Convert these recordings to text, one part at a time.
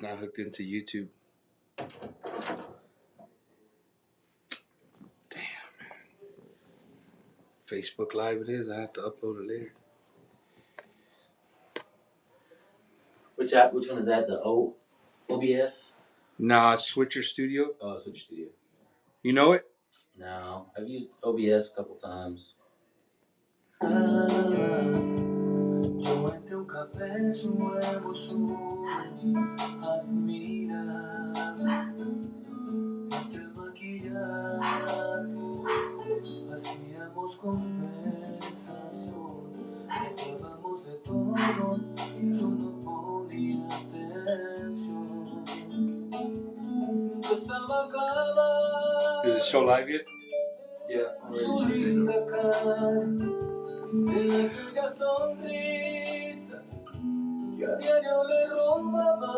not hooked into YouTube. Damn, man. Facebook Live it is. I have to upload it later. Which app? Which one is that? The OBS? Nah, Switcher Studio. Oh, Switcher Studio. You know it? No, I've used OBS a couple times. Hacíamos conversación, hablábamos de todo, yo no ponía atención. Yo estaba clavado. Is the show live yet? Yeah, Su linda cara, de aquella sonrisa que a diario le robaba.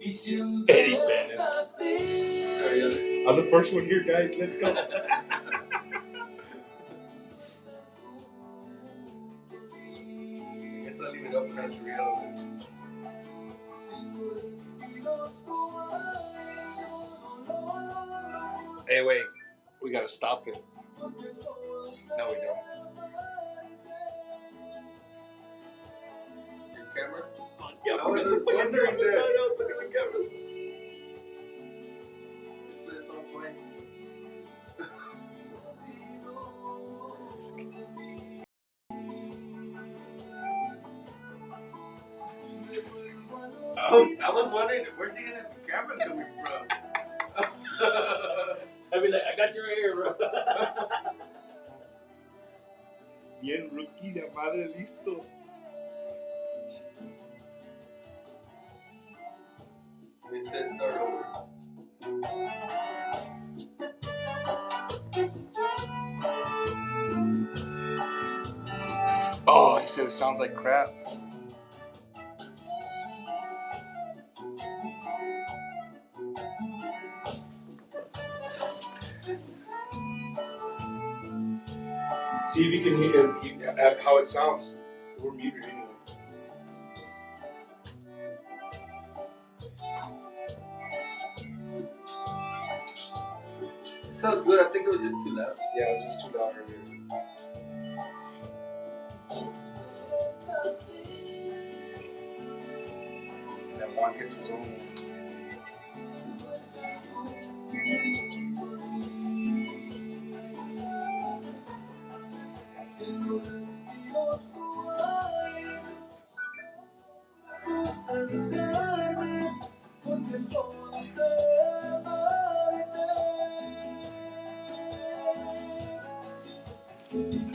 Y siempre es así. I'm the first one here, guys. Let's go. I guess I'll leave it up for Juan Trevino. Hey, wait. We gotta stop it. No, we don't. Your camera? Yeah, I was just wondering that. Look at the camera. Just put this on twice. I was wondering, where's he getting the camera coming from? I mean, like, I got your ear, bro. Bien, rookie, de madre listo. It says start over. Oh, he said it sounds like crap. See if you can hear how it sounds. We're muted anyway. It sounds good. I think it was just too loud. Yeah, it was just too loud earlier. And then Juan gets his own.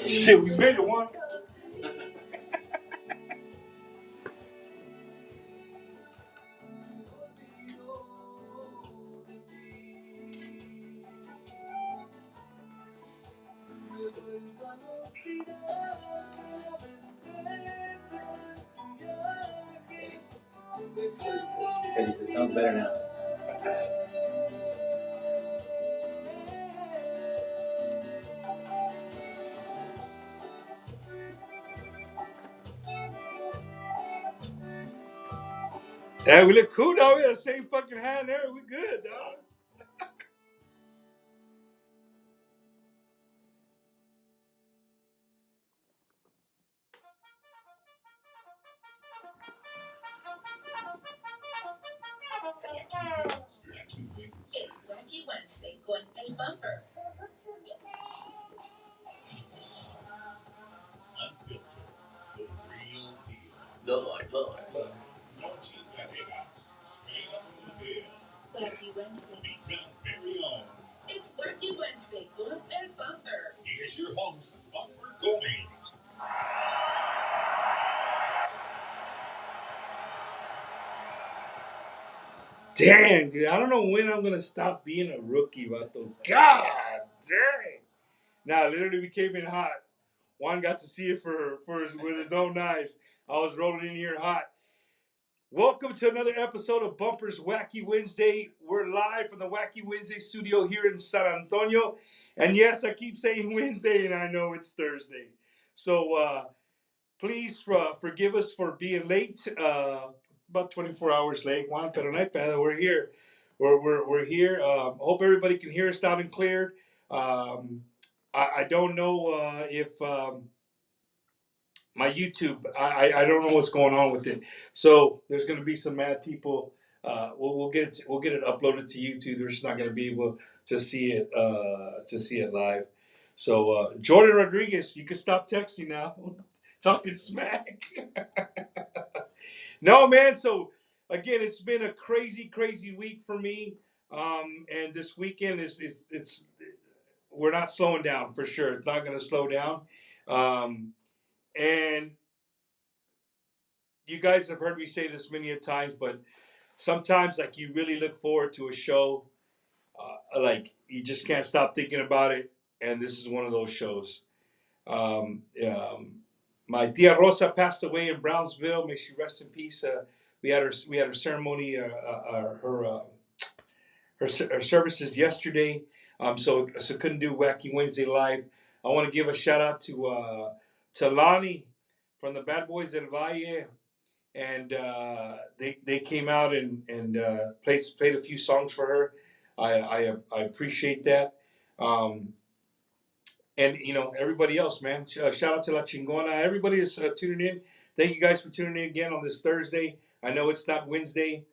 Shit, we made it, Juan. It sounds better now. Yeah, we look cool, dog. We got the same fucking hand there. We good, dog. It's Wacky Wednesday con El Bumper. Unfiltered, the real deal. Lord. No chingaderas, straight up from the bill. Wacky Wednesday. B-Town's very own. It's Wacky Wednesday con El Bumper. Here's your host, Bumper Gomez. Dang, dude. I don't know when I'm going to stop being a rookie, vato. God dang. Nah, literally, we came in hot. Juan got to see it with his own eyes. I was rolling in here hot. Welcome to another episode of Bumper's Wacky Wednesday. We're live from the Wacky Wednesday studio here in San Antonio. And yes, I keep saying Wednesday, and I know it's Thursday. So please forgive us for being late. About 24 hours late. Juan, pero no hay pedo. We're here. We're here. Hope everybody can hear us loud and clear. I don't know if my YouTube. I don't know what's going on with it. So there's going to be some mad people. We'll get it uploaded to YouTube. They're just not going to be able to see it live. So Jordan Rodriguez, you can stop texting now. Talking smack. No, man. So again, it's been a crazy, crazy week for me. And this weekend it's we're not slowing down for sure. It's not going to slow down. And you guys have heard me say this many a times, but sometimes like you really look forward to a show, like you just can't stop thinking about it. And this is one of those shows. My tia Rosa passed away in Brownsville. May she rest in peace. We had her ceremony, her services yesterday. So couldn't do Wacky Wednesday live. I want to give a shout out to Lonnie from the Bad Boys del Valle, and they came out and played a few songs for her. I appreciate that. And everybody else, man. Shout out to La Chingona. Everybody is tuning in. Thank you guys for tuning in again on this Thursday. I know it's not Wednesday,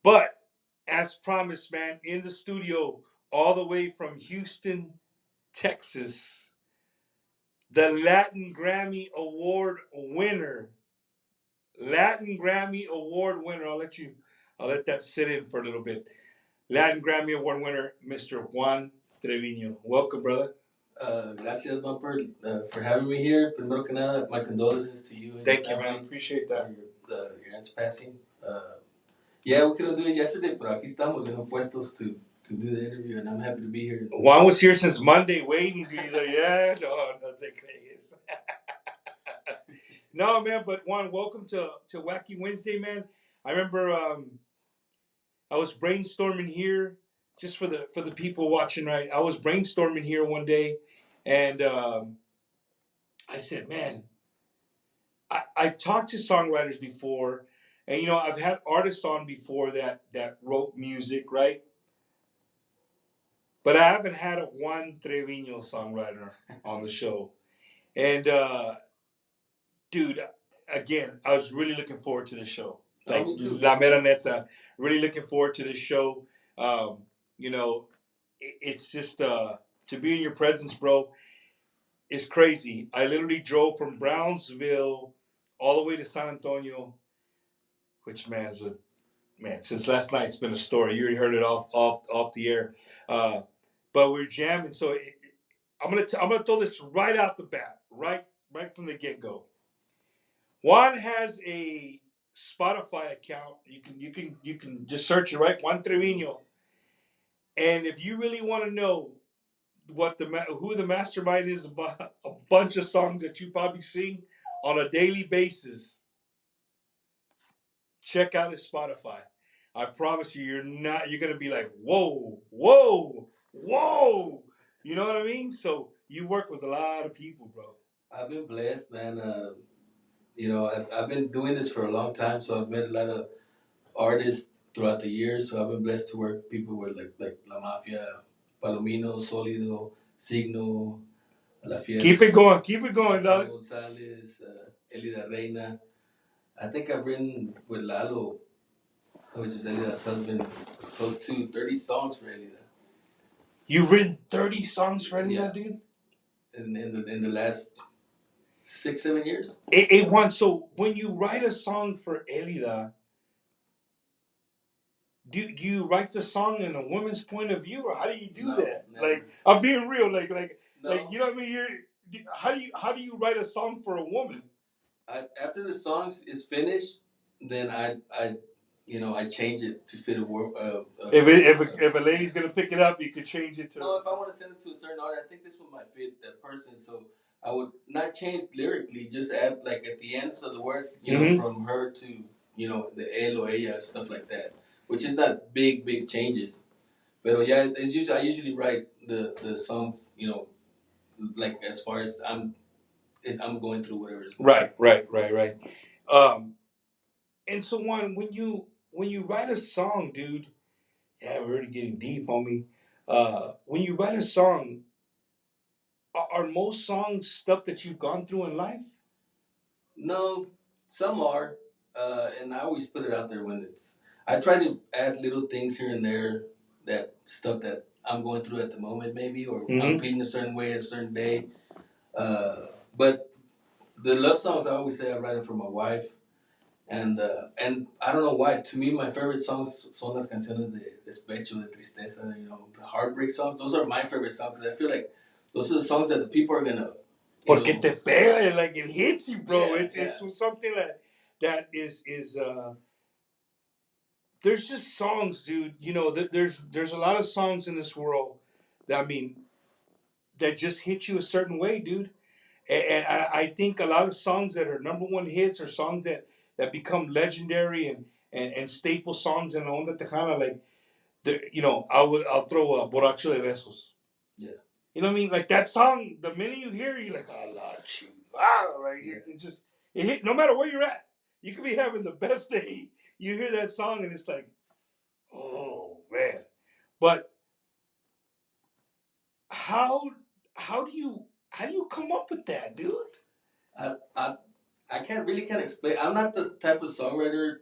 but as promised, man, in the studio, all the way from Houston, Texas, the Latin Grammy Award winner. Latin Grammy Award winner. I'll let that sit in for a little bit. Latin Grammy Award winner, Mr. Juan Trevino. Welcome, brother. Gracias, Bumper, for having me here. Primero que nada, my condolences to you. And Thank you, man. Appreciate that. Your aunt's passing. Yeah, we couldn't do it yesterday, but aquí estamos, puestos to do the interview, and I'm happy to be here. Juan was here since Monday waiting. He's like, yeah, no te crees. No, man, but Juan, welcome to Wacky Wednesday, man. I remember I was brainstorming here, just for the people watching, right? I was brainstorming here one day, and I said, man, I've talked to songwriters before, and I've had artists on before that wrote music, right? But I haven't had a Juan Trevino songwriter on the show. And dude, again, I was really looking forward to the show. Like, La Mera Neta, really looking forward to this show. It's just to be in your presence, bro. It's crazy. I literally drove from Brownsville all the way to San Antonio, which man, since last night it's been a story. You already heard it off the air, but we're jamming. So I'm gonna throw this right out the bat, right from the get go. Juan has a Spotify account. You can just search it, right, Juan Trevino. And if you really want to know who the mastermind is about a bunch of songs that you probably sing on a daily basis, check out his Spotify. I promise you, you're gonna be like, whoa. You know what I mean? So you work with a lot of people, bro. I've been blessed, man. I've been doing this for a long time, so I've met a lot of artists throughout the years. So I've been blessed to work with people with like La Mafia, Palomino, Sólido, Signo, La Fiera. Keep it going, dog. Gonzalez, Elida Reina. I think I've written with Lalo, which is Elida's husband, close to 30 songs for Elida. You've written 30 songs for Elida, Yeah. dude? In the last 6-7 years. Juan, so when you write a song for Elida, do you write the song in a woman's point of view, or how do you do that? No. Like, I'm being real, like No. you know what I mean? How do you write a song for a woman? After the song is finished, then I change it to fit a word. If a lady's gonna pick it up, you could change it to. No, if I want to send it to a certain artist, I think this one might fit that person. So I would not change lyrically, just add like at the end, so the words, from her to the él or ella, stuff like that, which is not big changes. But yeah, I usually write the songs, like as far as I'm I'm going through whatever is Right. And so Juan, when you write a song, dude, yeah, we're already getting deep, homie. When you write a song, are most songs stuff that you've gone through in life? No, some are, and I always put it out there when it's. I try to add little things here and there, that stuff that I'm going through at the moment, maybe, or I'm feeling a certain way a certain day. Uh, but the love songs, I always say I write them for my wife, and I don't know why. To me, my favorite songs son las canciones de despecho, de tristeza, the heartbreak songs. Those are my favorite songs. I feel like those are the songs that the people are gonna. Porque te pega, like it hits you, bro. Yeah, It's something that is there's just songs, dude. There's a lot of songs in this world that that just hit you a certain way, dude. And I think a lot of songs that are number one hits are songs that become legendary and staple songs in La Onda Tejana. Like, I'll throw a Borracho de Besos. yeah. You know what I mean? Like that song, the minute you hear it, you're like, oh, Lord, wow, right? Yeah. It hit no matter where you're at. You could be having the best day. You hear that song and it's like, oh, man. But how how do you come up with that, dude? I, I I can't explain. I'm not the type of songwriter,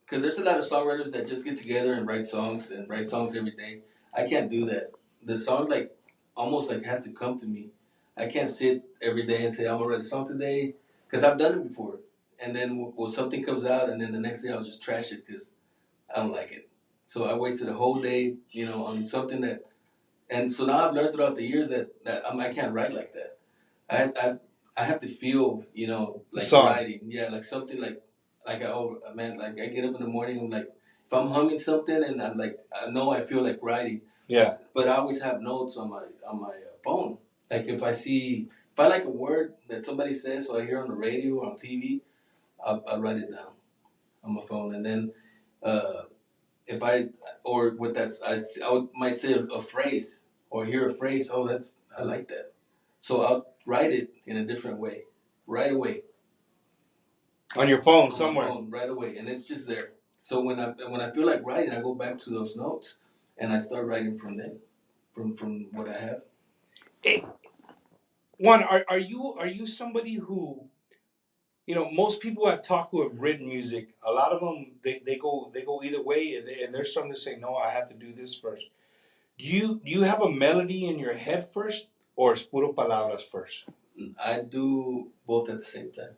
because there's a lot of songwriters that just get together and write songs every day. I can't do that. The song like almost like has to come to me. I can't sit every day and say I'm gonna write a song today, because I've done it before. And then something comes out, and then the next day I'll just trash it because I don't like it. So I wasted a whole day, on something that. And so now I've learned throughout the years that I can't write like that. I I have to feel, like writing. Yeah, like something man, like I get up in the morning, I'm like, if I'm humming something and I'm like, I know I feel like writing. Yeah. But I always have notes on my phone. Like if I like a word that somebody says, so I hear on the radio or on TV, I'll write it down on my phone, and then uh, if I or with that might say a phrase or hear a phrase. Oh, I like that. So I'll write it in a different way, right away. On your phone On somewhere. my phone, right away, and it's just there. So when I feel like writing, I go back to those notes, and I start writing from them, from what I have. Hey, Juan, are you somebody who most people I've talked who have written music, a lot of them they go either way, and there's some that say no, I have to do this first. Do you have a melody in your head first, or es puro palabras first? I do both at the same time.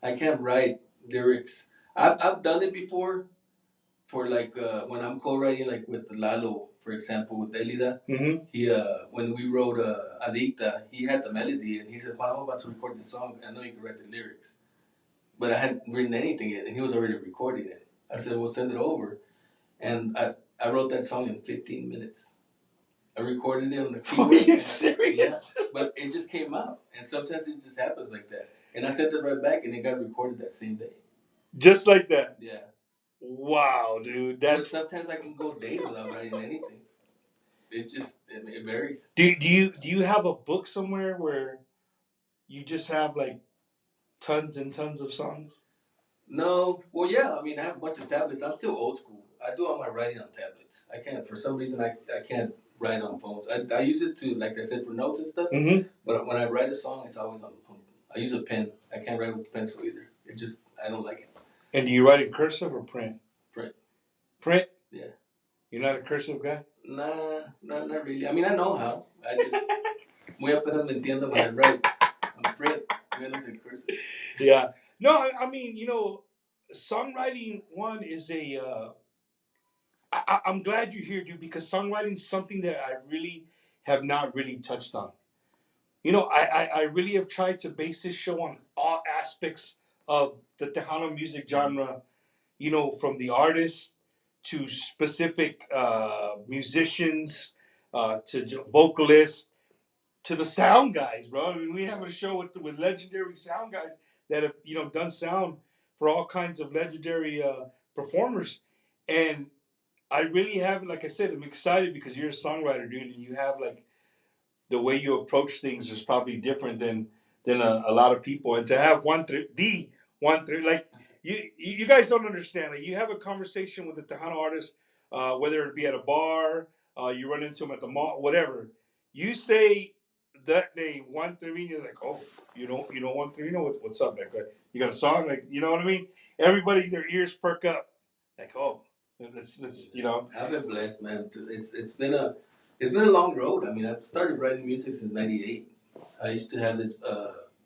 I can't write lyrics. I've done it before, for like when I'm co-writing, like with Lalo, for example, with Elida. Mm-hmm. He when we wrote Adicta, he had the melody, and he said, "Juan, I'm about to record the song. I know you can write the lyrics," but I hadn't written anything yet, and he was already recording it. I said, "Well, send it over," and I wrote that song in 15 minutes. I recorded it on the keyboard. Are you serious? Yeah, but it just came out, and sometimes it just happens like that. And I sent it right back, and it got recorded that same day. Just like that. Yeah. Wow, dude. But sometimes I can go days without writing anything. It varies. Do you have a book somewhere where you just have like tons and tons of songs? No, well, yeah. I mean, I have a bunch of tablets. I'm still old school. I do all my writing on tablets. I can't, for some reason, I can't write on phones. I use it to, like I said, for notes and stuff. Mm-hmm. But when I write a song, it's always on. I use a pen. I can't write with a pencil either. I don't like it. And do you write in cursive or print? Print. Print? Yeah. You're not a cursive guy? Nah, not really. I mean, I know how. I just muy apenas me entiendo when I write on print. Menos in cursive. Yeah. No, I mean, songwriting one is I'm glad you're here, dude, because songwriting is something that I really have not really touched on. I really have tried to base this show on all aspects of the Tejano music genre, from the artists to specific musicians, to vocalists, to the sound guys, bro. I mean, we have a show with legendary sound guys that have done sound for all kinds of legendary performers, and I really have, like I said, I'm excited because you're a songwriter, dude, and you have like the way you approach things is probably different than a lot of people. And to have like you guys don't understand. Like you have a conversation with a Tejano artist, whether it be at a bar, you run into him at the mall, whatever. You say that name, Juan Trevino, like, oh, you know Juan Trevino, what's up, like, you got a song, like, you know what I mean? Everybody, their ears perk up, like, oh, that's you know. I've been blessed, man. It's been a long road. I mean, I started writing music since '98. I used to have this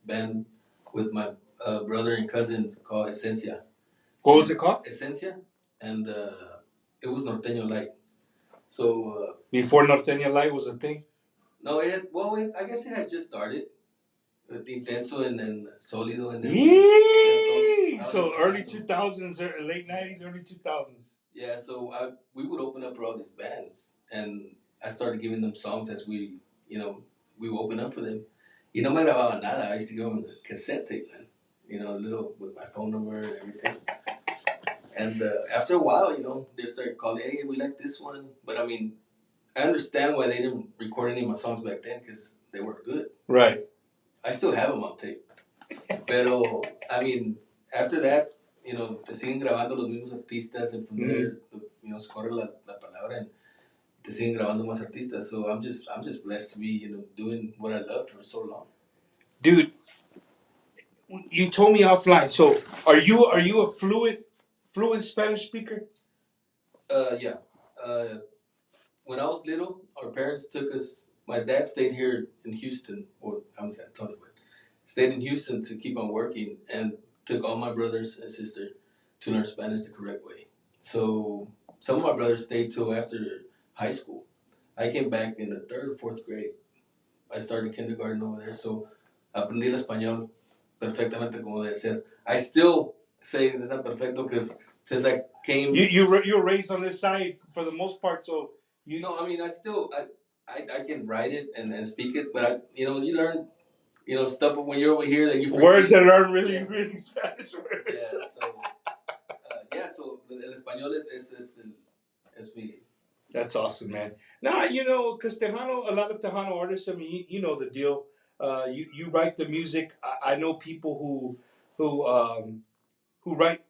band with my brother and cousin called Esencia. What was it called? Esencia, and it was Norteño Light. So Before Norteña Light was a thing. no, I guess it had just started. Intenso and then Sólido and then Yee! So early 2000s, late 90s, early 2000s. Yeah, so we would open up for all these bands, and I started giving them songs as we would open up for them. Y no me grababa nada. I used to give them the cassette tape, man. A little with my phone number and everything. And after a while, they started calling, hey, we like this one. But I mean, I understand why they didn't record any of my songs back then because they weren't good. Right. I still have them on tape. Pero, I mean, after that, te siguen grabando los mismos artistas, and from there, se corre la palabra, and te siguen grabando más artistas. So I'm just blessed to be, doing what I love for so long. Dude, you told me offline. So are you a fluent Spanish speaker? Yeah. When I was little, our parents took us. My dad stayed here in Houston, or I'm San Antonio, but stayed in Houston to keep on working, and took all my brothers and sister to learn Spanish the correct way. So some of my brothers stayed till after high school. I came back in the 3rd or 4th grade. I started kindergarten over there, so aprendí el español perfectamente como debe ser. I still say it's not perfecto because since I came... You were raised on this side for the most part, so... No, I mean, I can write it and speak it, but you learn, stuff when you're over here that you forget. Words that aren't really Spanish words. Yeah, so el español es mi... That's awesome, man. Nah, because a lot of Tejano artists, I mean, you know the deal. You write the music. I know people who write,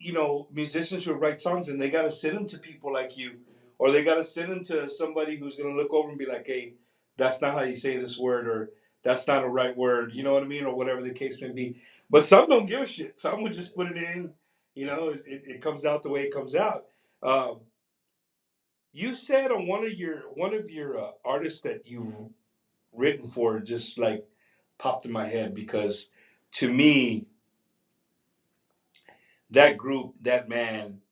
musicians who write songs, and they got to send them to people like you, or they got to send them to somebody who's going to look over and be like, hey, that's not how you say this word, or that's not a right word, you know what I mean, or whatever the case may be. But some don't give a shit. Some would just put it in, it comes out the way it comes out. You said on one of your artists that you've written for just like popped in my head, because to me that group, that man,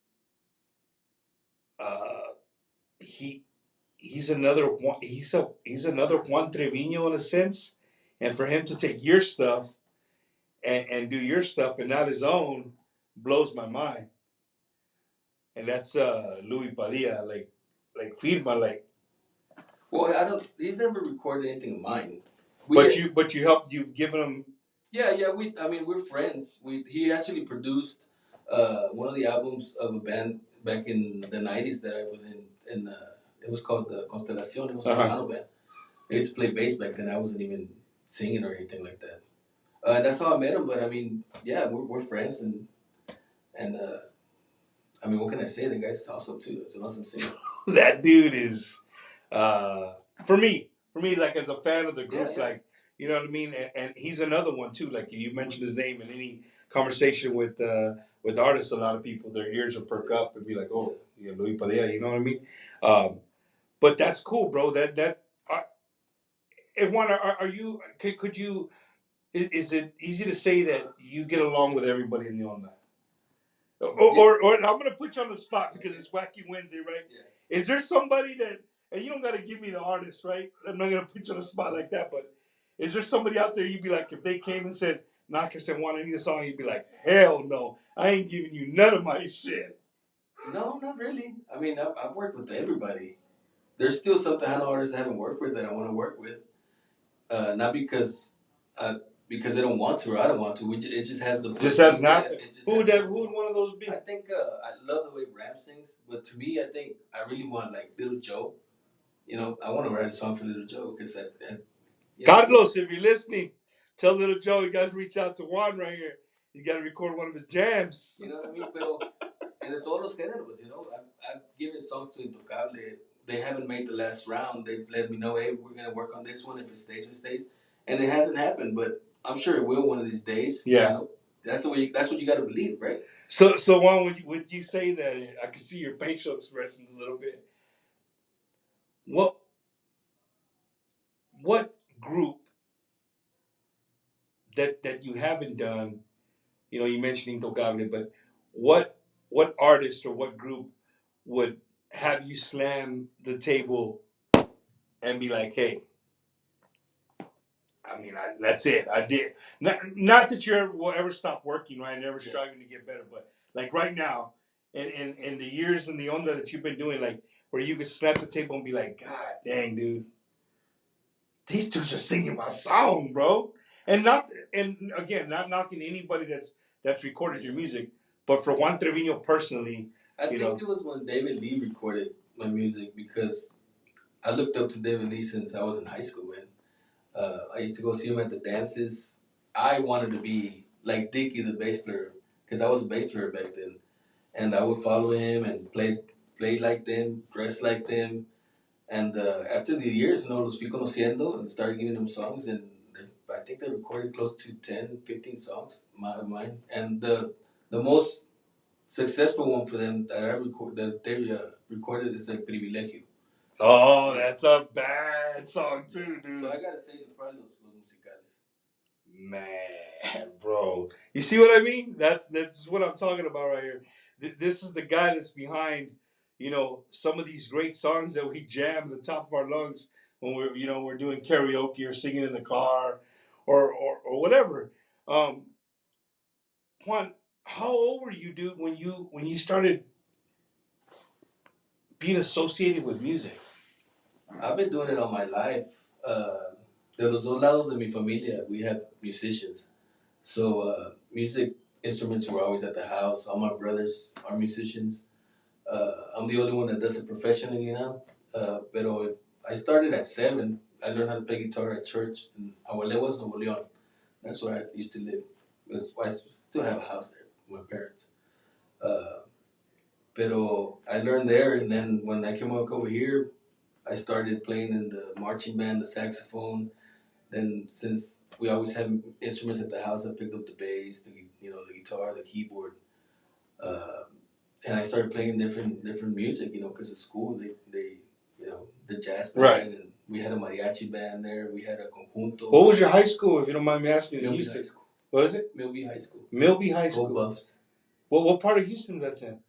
he's another Juan Trevino in a sense, and for him to take your stuff and do your stuff and not his own blows my mind. And that's Louis Padilla, like Firma, like. Well, he's never recorded anything of mine. But you helped. You've given him. Yeah. We're friends. He actually produced one of the albums of a band back in the '90s that I was in. It was called Constelación. It was a piano band. I used to play bass back then. I wasn't even singing or anything like that. And that's how I met him. But I mean, yeah, we're friends, and I mean, what can I say? The guy's awesome too. It's an awesome singer. That dude is, for me, like as a fan of the group, like, you know what I mean? And he's another one too. Like you mentioned his name in any conversation with artists, a lot of people, their ears will perk up and be like, oh, yeah, Luis Padilla, you know what I mean? But that's cool, bro. If one, are you, could you, is it easy to say that you get along with everybody in the online? Or I'm going to put you on the spot because it's Wacky Wednesday, right? Yeah. Is there somebody that, and you don't got to give me the artist, right? I'm not going to put you on the spot like that, but is there somebody out there you'd be like, if they came and said, Nakas and want to need a song, you'd be like, hell no, I ain't giving you none of my shit. No, not really. I mean, I've worked with everybody. There's still some Tejano artists I haven't worked with that I want to work with. Not because they don't want to or I don't want to. It just has the... Just has not. Who would one of those be? I think I love the way Ram sings, but to me, I think I really want like Little Joe. I want to write a song for Little Joe because Carlos, if you're listening, tell little Joe you got to reach out to Juan right here. You got to record one of his jams. You know what I mean? Pero, and de todos los géneros, you know, I've given songs to Intocable. They haven't made the last round. They've let me know, hey, we're going to work on this one. If it stays, it stays. And it hasn't happened, but I'm sure it will one of these days. Yeah. You know? That's what you got to believe, right? So Juan, would you say that, I can see your facial expressions a little bit. What group that you haven't done, you know, you mentioned Intocable, but what artist or what group would have you slam the table and be like, hey, I mean, that's it. I did. Not that you will ever stop working, right? Never striving to get better, but like right now, in the years and the onda that you've been doing, like where you could slap the table and be like, God dang, dude, these dudes are singing my song, bro. And again, not knocking anybody that's recorded your music, but for Juan Trevino personally, I think it was when David Lee recorded my music because I looked up to David Lee since I was in high school, man. I used to go see him at the dances. I wanted to be like Dickie, the bass player, because I was a bass player back then. And I would follow him and play like them, dress like them. And after the years, you know, los fui conociendo and started giving them songs. And I think they recorded close to 10, 15 songs of mine. And the most successful one for them that they recorded is El Privilegio. Oh, that's a bad song too, dude. So I gotta say, probably los musicales. Man, bro, you see what I mean? That's what I'm talking about right here. This is the guy that's behind, you know, some of these great songs that we jam at the top of our lungs when we're doing karaoke or singing in the car, or whatever. Juan, how old were you, dude, when you started being associated with music? I've been doing it all my life. De los dos lados de mi familia, we have musicians. So music instruments were always at the house. All my brothers are musicians. I'm the only one that does it professionally now. Pero I started at 7. I learned how to play guitar at church in Agualeguas, Nuevo León. That's where I used to live. I still have a house there with my parents. Pero I learned there, and then when I came over here, I started playing in the marching band, the saxophone. Then since we always had instruments at the house, I picked up the bass, the guitar, the keyboard, and I started playing different music. You know, because at school they the jazz band, Right. And we had a mariachi band there. We had a conjunto. What was your high school, if you don't mind me asking? Milby High School. What is it? Milby High School. Milby High School. Go Buffs. What part of Houston that's in?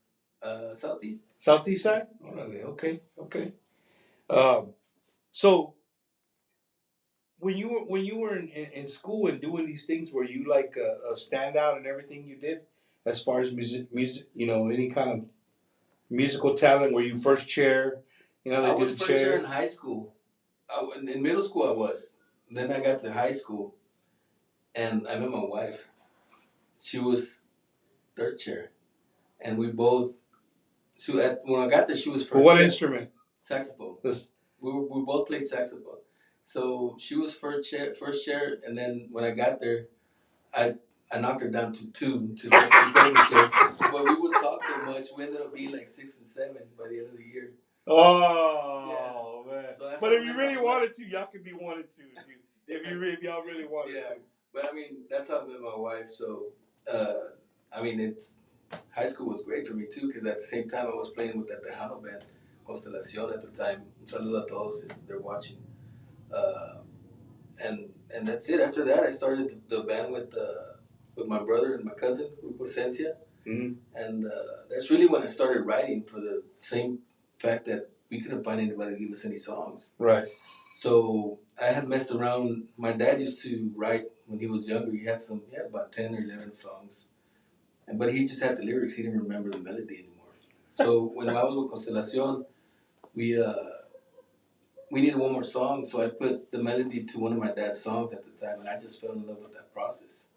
Southeast. Southeast side? Okay. So when you were in school and doing these things, were you like a standout in everything you did, as far as music, you know, any kind of musical talent? Were you first chair? You know, I was first chair in high school. In middle school, I was. Then I got to high school, and I met my wife. She was third chair, and we both. When I got there, she was first. What chair. instrument? Saxophone. We both played saxophone. So she was first chair, and then when I got there, I knocked her down to 2 to second chair. But we would talk so much, we ended up being like 6 and 7 by the end of the year. Oh yeah. Man! So but if you really wanted to, y'all could be 1 and 2 if y'all really wanted to. But I mean, that's how I met my wife. So I mean, high school was great for me too, because at the same time I was playing with that Tejano band, Constelación at the time. Un saludo a todos if they're watching. And that's it. After that, I started the band with my brother and my cousin, Grupo Esencia. Mm-hmm. And that's really when I started writing, for the same fact that we couldn't find anybody to give us any songs. Right. So I had messed around. My dad used to write when he was younger. He had about 10 or 11 songs. But he just had the lyrics. He didn't remember the melody anymore. So when I was with Constelación, we needed one more song, so I put the melody to one of my dad's songs at the time, and I just fell in love with that process.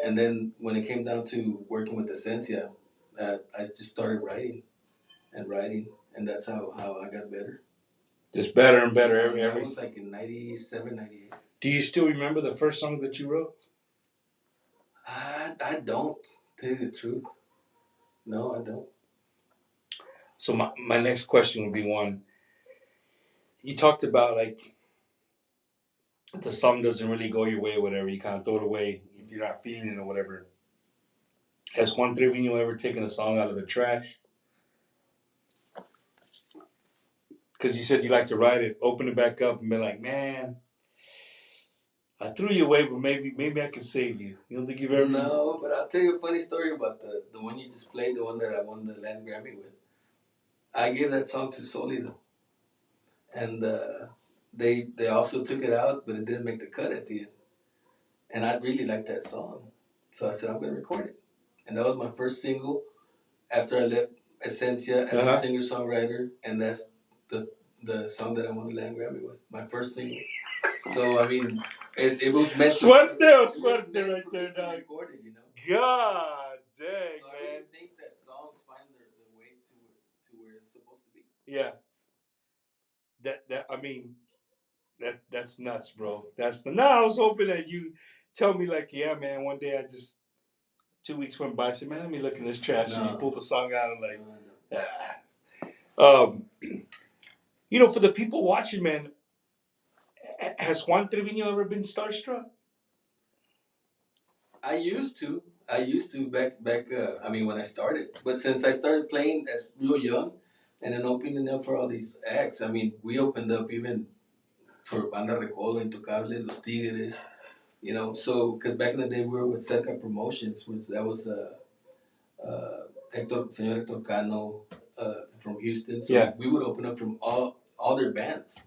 And then when it came down to working with Esencia, I just started writing, and that's how I got better. Just better and better every. That was like in 97, 98. Do you still remember the first song that you wrote? I don't, tell you the truth. No, I don't. So my next question would be one. You talked about like the song doesn't really go your way or whatever. You kind of throw it away if you're not feeling it or whatever. Has Juan Trevino ever taken a song out of the trash? Because you said you like to write it, open it back up, and be like, man, I threw you away, but maybe I can save you. You don't think you've ever? No, but I'll tell you a funny story about the one you just played, the one that I won the Land Grammy with. I gave that song to Solido, and they also took it out, but it didn't make the cut at the end. And I really liked that song, so I said I'm gonna record it, and that was my first single after I left Esencia as a singer songwriter, and that's the song that I won the Land Grammy with, my first single. So I mean, it was meant. Suerte o it suerte was meant right for there, me to dog. record it, you know. God dang, So I man. really think that songs find their way to where it's supposed to be. Yeah. I mean, that's nuts, bro. No, I was hoping that you tell me like, yeah, man. One day I just 2 weeks went by. I said, man, let me look in this trash, and you pull the song out and like, you know, for the people watching, man, has Juan Trevino ever been starstruck? I used to back. I mean, when I started, but since I started playing as real young, and then opening up for all these acts, I mean, we opened up even for Banda Recodo, Intocable, Los Tigres, you know. So, because back in the day we were with Cerca Promotions, which that was Señor Hector Cano from Houston. So Yeah. we would open up from all their bands.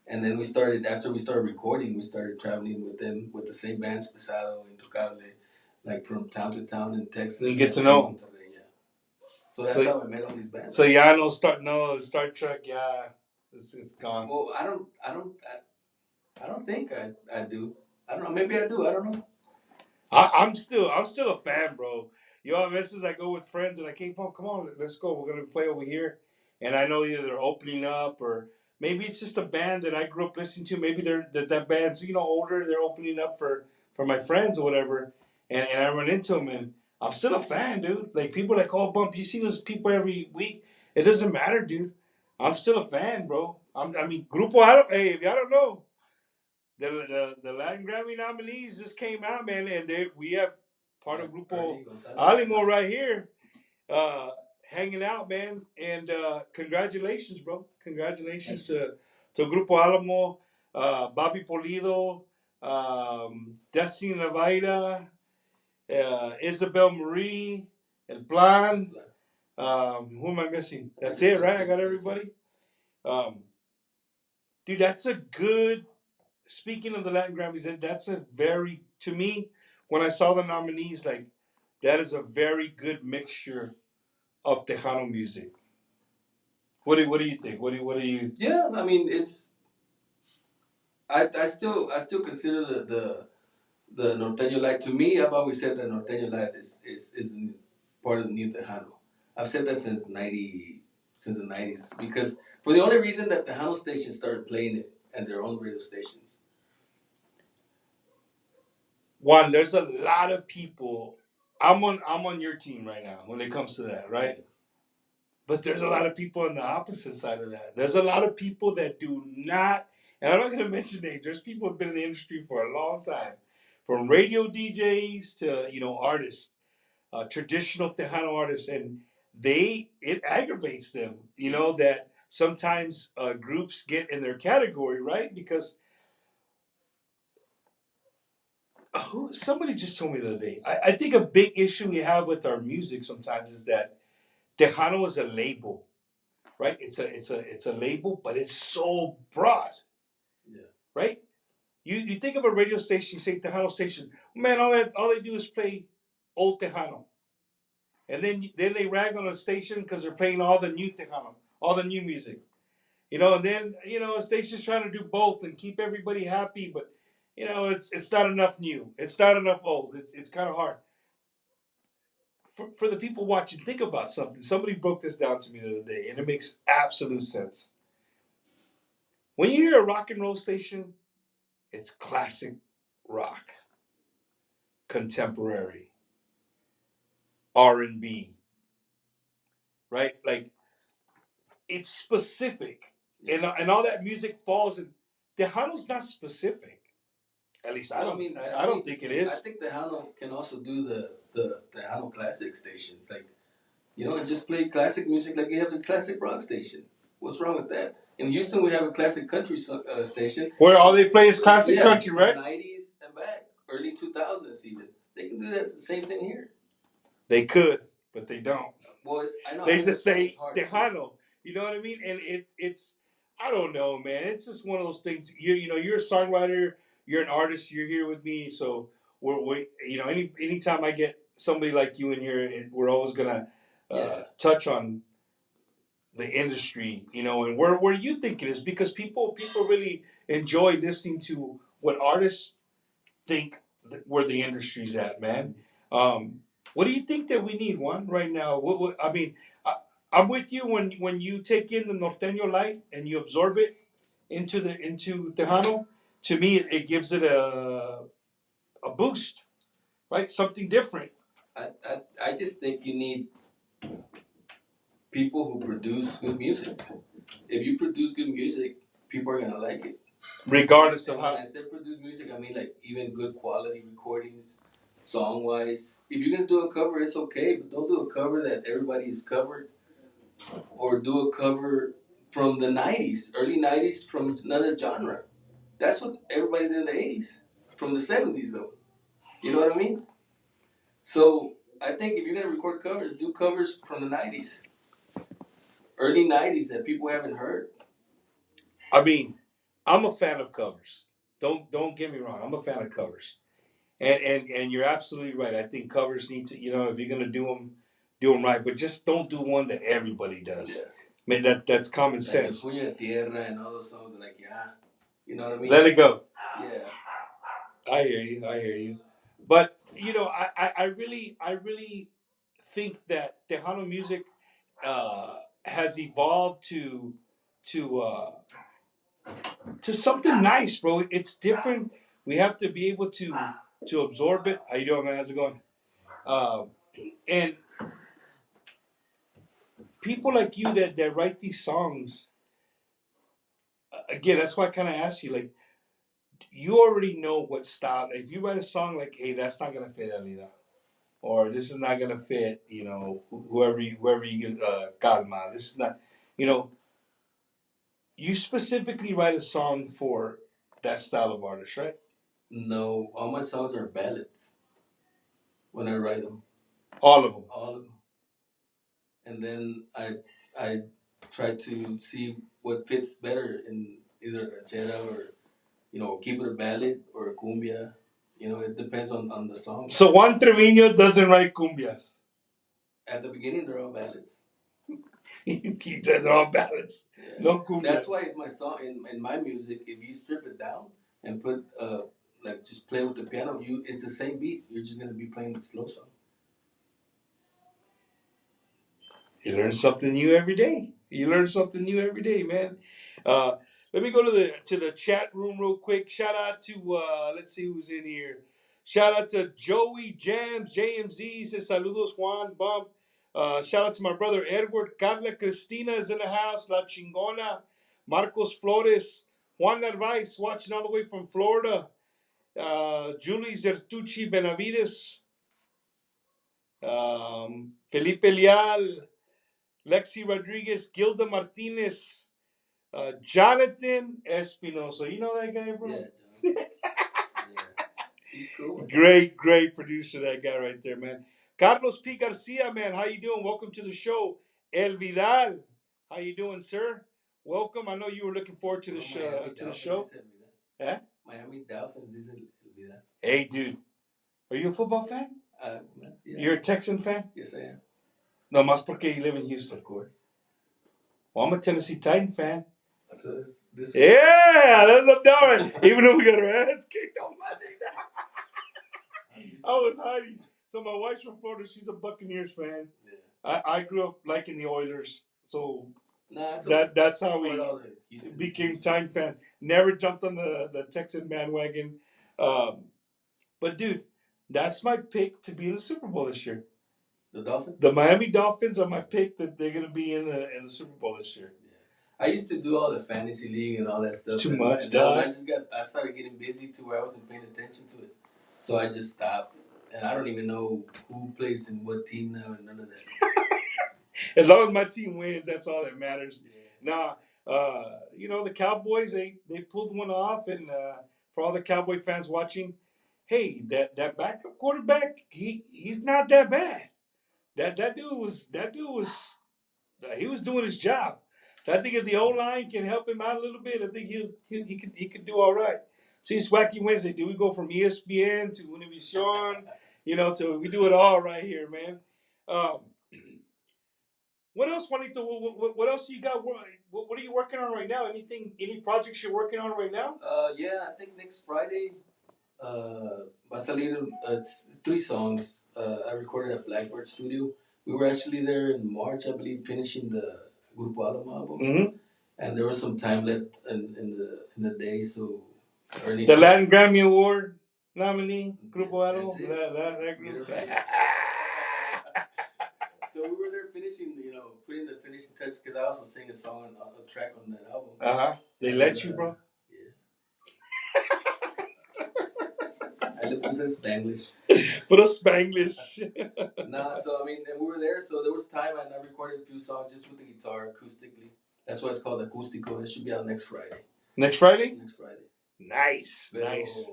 And then after we started recording, we started traveling with them, with the same bands, Pesado, Intocable, like from town to town in Texas. You get to know. Monterrey, yeah. So that's how I met all these bands. So yeah, I know Star Trek, yeah, it's gone. Well, I don't think I do. I don't know. Maybe I do. I don't know. I'm still a fan, bro. Yo, a veces I go with friends and I keep on, come on, let's go. We're gonna play over here, and I know either they're opening up or maybe it's just a band that I grew up listening to. Maybe that band's older. They're opening up for my friends or whatever, and I run into them and I'm still a fan, dude. Like people like, oh, bump. You see those people every week. It doesn't matter, dude. I'm still a fan, bro. I mean, Grupo. Hey, if y'all don't know. The Latin Grammy nominees just came out, man, and we have part of Grupo Alimo right here, hanging out, man. And congratulations, bro. Congratulations to Grupo Alamo, Bobby Polido, Destiny Navaira, Isabel Marie, El Plan. Who am I missing? That's it, right? I got everybody. Dude, that's a good. Speaking of the Latin Grammys, that's a very, to me, when I saw the nominees, like, that is a very good mixture of Tejano music. What do you think? What do you? Yeah, I mean, it's. I still consider the Norteño Light. To me, I've always said that Norteño Light is part of the new Tejano. I've said that since the 90s, because for the only reason that Tejano stations started playing it and their own radio stations. Juan, there's a lot of people. I'm on your team right now when it comes to that, right? But there's a lot of people on the opposite side of that. There's a lot of people that do not, and I'm not going to mention names. There's people who've been in the industry for a long time, from radio DJs to artists, traditional Tejano artists, and it aggravates them, that sometimes groups get in their category, right? Because somebody just told me the other day. I think a big issue we have with our music sometimes is that Tejano is a label, right? It's a label, but it's so broad, right? You think of a radio station, you say Tejano station, man, all they do is play old Tejano, and then they rag on a station because they're playing all the new Tejano, all the new music, and then a station's trying to do both and keep everybody happy, but it's not enough new, it's not enough old, it's kind of hard. For the people watching, think about something. Somebody broke this down to me the other day, and it makes absolute sense. When you hear a rock and roll station, It's classic rock, contemporary, R&B, right? Like it's specific, and all that music falls in. Tejano's not specific. At least I Well, don't. I mean, I don't think it is. I think Tejano can also do the Tejano classic stations, like and just play classic music like you have the classic rock station. What's wrong with that? In Houston, we have a classic country station. Where all they play is classic country, right? 90s and back, early 2000s even. They can do that the same thing here. They could, but they don't. Well, I know. They just say Tejano. You know what I mean? And it's I don't know, man. It's just one of those things. You're a songwriter. You're an artist. You're here with me, so we're anytime I get somebody like you in here, we're always gonna touch on the industry, and where you think it is, because people really enjoy listening to what artists think where the industry's at, man. What do you think that we need, Juan, right now? I mean, I'm with you when you take in the norteño light and you absorb it into Tejano. To me, it gives it a boost, right? Something different. I just think you need people who produce good music. If you produce good music, people are gonna like it. Regardless of when I say produce music, I mean like even good quality recordings, song wise. If you're gonna do a cover, it's okay, but don't do a cover that everybody is covered, or do a cover from the '90s, early '90s from another genre. That's what everybody did in the '80s, from the '70s though. You know what I mean? So I think if you're gonna record covers, do covers from the '90s, early '90s that people haven't heard. I mean, I'm a fan of covers. Don't get me wrong. I'm a fan of covers, and you're absolutely right. I think covers need to, if you're gonna do them right, but just don't do one that everybody does. Yeah. I mean, that's common sense. Like Puño de Tierra and all those songs, like you know what I mean. Let it go. Yeah. I hear you. But I really think that Tejano music has evolved to something nice, bro. It's different. We have to be able to absorb it. How you doing, man? How's it going? And people like you that write these songs, again, that's why I kind of asked you, like, you already know what style. If you write a song like, hey, that's not gonna fit Alida, or this is not gonna fit, whoever you get, Calma. This is not, you know, you specifically write a song for that style of artist, right? No, all my songs are ballads when I write them. All of them. All of them. And then I try to see what fits better in either a ranchera or keep it a ballad or a cumbia. It depends on the song. So Juan Trevino doesn't write cumbias. At the beginning, they're all ballads. They're all ballads. Yeah. No cumbias. That's why my song in my music, if you strip it down and put like just play with the piano, it's the same beat. You're just gonna be playing the slow song. You learn something new every day. Man. Let me go to the chat room real quick. Shout out to let's see who's in here. Shout out to Joey Jams, JMZ says saludos Juan Bump. Shout out to my brother Edward. Carla Cristina is in the house. La Chingona. Marcos Flores. Juan Narvaez watching all the way from Florida. Julie Zertucci Benavides. Felipe Leal. Lexi Rodriguez, Gilda Martinez, Jonathan Espinosa. You know that guy, bro? Yeah, Jonathan. Yeah. He's cool. Great producer, that guy right there, man. Carlos P. Garcia, man, how you doing? Welcome to the show. El Vidal, how you doing, sir? Welcome. I know you were looking forward to the show. Eh? Miami Dolphins is El Vidal. Hey, dude, are you a football fan? Yeah. You're a Texan fan? Yes, I am. No, más porque you live in Houston, of course. Well, I'm a Tennessee Titan fan. So yeah, that's what I'm doing. Even though we got our ass kicked on Monday night. I was hiding. So my wife's from Florida. She's a Buccaneers fan. Yeah. I grew up liking the Oilers. So Nah, That's how support we all the Houston became teams. Titans fan. Never jumped on the Texan bandwagon. But dude, that's my pick to be in the Super Bowl this year. The Dolphins. The Miami Dolphins are my pick that they're gonna be in the Super Bowl this year. I used to do all the fantasy league and all that stuff. It's too much, and then when dog. I started getting busy to where I wasn't paying attention to it, so I just stopped. And I don't even know who plays in what team now, and none of that. As long as my team wins, that's all that matters. Yeah. Now, the Cowboys they pulled one off, and for all the Cowboy fans watching, hey, that backup quarterback, he's not that bad. That dude was he was doing his job. So I think if the O line can help him out a little bit, I think he could do all right. See, it's Wacky Wednesday. Do we go from ESPN to Univision? To we do it all right here, man. Um, what else, Juanito? What else you got? What are you working on right now? Any projects you're working on right now? Yeah, I think next Friday, va a salir, it's 3 songs. I recorded at Blackbird Studio. We were actually there in March, I believe, finishing the Grupo Alum album. Mm-hmm. And there was some time left in the day, so early. The Latin Grammy Award nominee, Grupo Alum. That's it. That group. So we were there finishing, putting the finishing touch, because I also sing a song, a track on that album. They let you, bro. I live in Spanglish. Put a Spanglish. So I mean, and we were there, so there was time, and I recorded a few songs just with the guitar acoustically. That's why it's called Acústico. It should be out next Friday. Next Friday? Next Friday. Nice, nice.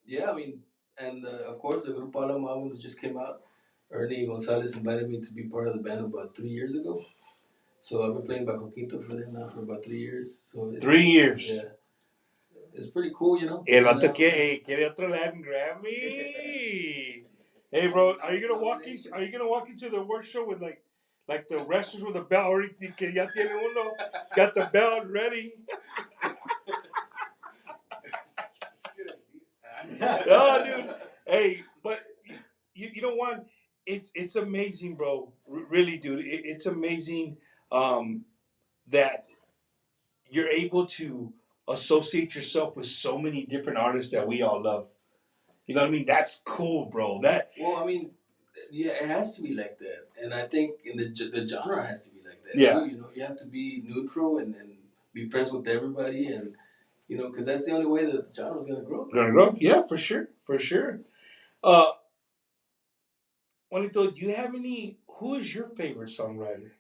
Yeah, I mean, and of course, the Grupo Alum album that just came out. Ernie Gonzalez invited me to be part of the band about 3 years ago. So I've been playing Bajo Quinto for them now for about 3 years. So 3 years. Yeah. It's pretty cool, El vato quiere otro Latin Grammy. Hey, bro, are you gonna walk into the work show with like the wrestlers with the belt already? Que ya tiene uno. It's got the belt ready. That's a good idea. No, dude. Hey, but you know what? It's amazing, bro. Really, dude. It's amazing that you're able to associate yourself with so many different artists that we all love. You know what I mean? That's cool, bro. Well, I mean, yeah, it has to be like that, and I think in the genre has to be like that Yeah. too. You have to be neutral and be friends with everybody, and because that's the only way that the genre is gonna grow. Yeah, for sure, for sure. Juanito, do you have any? Who is your favorite songwriter?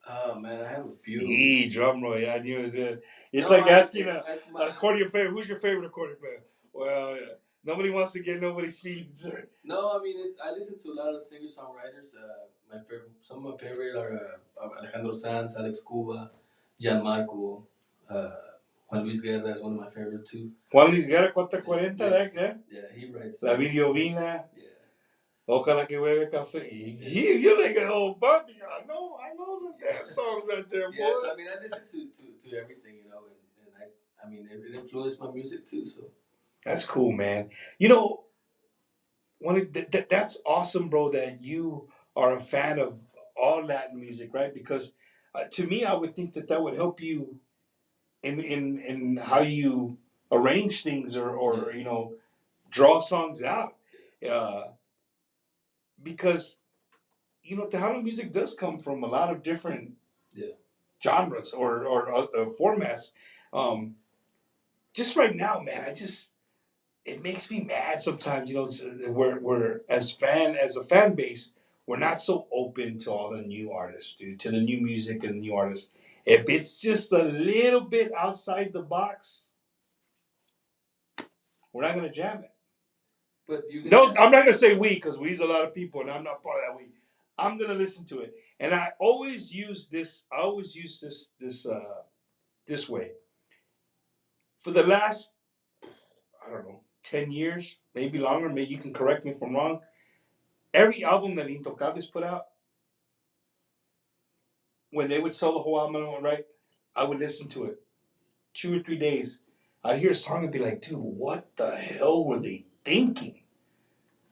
Oh man, I have a few. Drum roll. Yeah, I knew it was good. It's like asking an accordion player, who's your favorite accordion player? Well, nobody wants to get nobody's feelings hurt. No, I mean, I listen to a lot of singer-songwriters. Some of my favorite are Alejandro Sanz, Alex Cuba, Gianmarco, Juan Luis Guerra is one of my favorite too. Juan Luis Guerra, Cuarta 40, Yeah, he writes. La Viriovina. Yeah. Ojalá que bebe café. You're like an old puppy. I know the damn songs right there, boy. Yeah, so I mean, I listen to everything, and I mean, it influenced my music too. So that's cool, man. That's awesome, bro. That you are a fan of all Latin music, right? Because to me, I would think that would help you in how you arrange things or draw songs out. Because Tejano music does come from a lot of different genres or formats. Just right now, man, it makes me mad sometimes. We're as a fan base, we're not so open to all the new artists, dude, to the new music and new artists. If it's just a little bit outside the box, we're not gonna jam it. But I'm not gonna say we, because we's a lot of people, and I'm not part of that we. I'm gonna listen to it, and I always use this. This way. For the last, I don't know, 10 years, maybe longer. Maybe you can correct me if I'm wrong. Every album that Intocables put out, when they would sell the whole album, right, I would listen to it 2 or 3 days. I'd hear a song and be like, dude, what the hell were they thinking?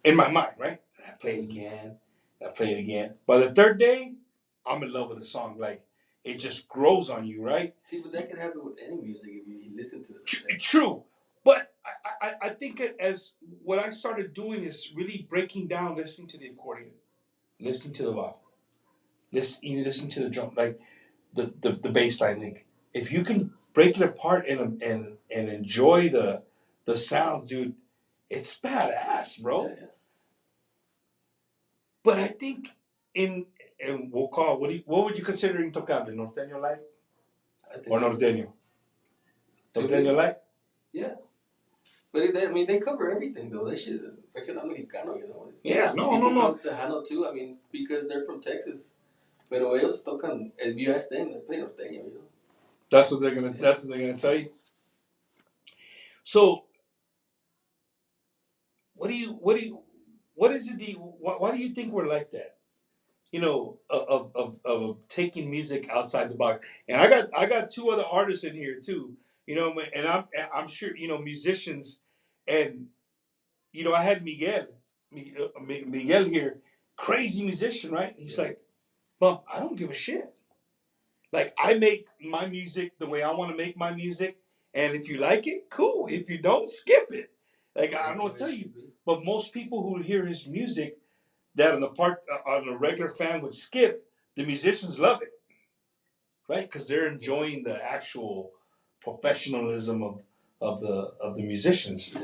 In my mind, right? I play it again. By the third day, I'm in love with the song. Like, it just grows on you, right? See, but that can happen with any music if you listen to it. True. But I think as what I started doing is really breaking down, listening to the accordion, listening to the wow, listen to the drum, like the bass line. Like, if you can break it apart and enjoy the sounds, dude, it's badass, bro. Yeah. But I think in and we'll call what would you consider intocable? Norteño light I think or so. norteño? To Norteño me, light? yeah. But I mean, they cover everything though. They should Regional Mexicano, you know. Yeah, People no. call it Tejano too. I mean, because they're from Texas. Pero ellos tocan, if you ask them, they play norteño, you know. That's what they're gonna tell you. So what is it? Why do you think we're like that? You know, of taking music outside the box. And I got two other artists in here too. You know, and I'm sure you know musicians, and you know I had Miguel here, crazy musician, right? He's like, well, I don't give a shit. Like I make my music the way I want to make my music, and if you like it, cool. If you don't, skip it. Like I don't know what to tell you. But most people who hear his music that on a regular fan would skip, the musicians love it, right? Because they're enjoying the actual professionalism of the musicians. Yeah.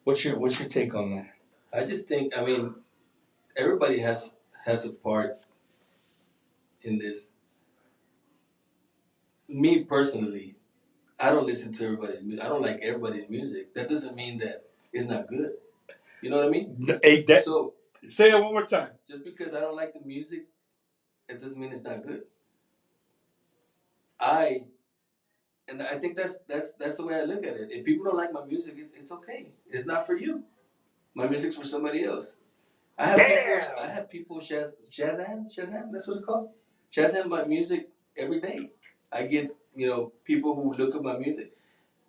What's your take on that? I just think, I mean, everybody has a part in this. Me personally, I don't listen to everybody's music. I don't like everybody's music. That doesn't mean that it's not good. You know what I mean? Hey, So say it one more time. just because I don't like the music, it doesn't mean it's not good. I think that's the way I look at it. If people don't like my music, it's okay. It's not for you. My music's for somebody else. I have people Shazam. That's what it's called. Shazam my music every day. I get people who look at my music.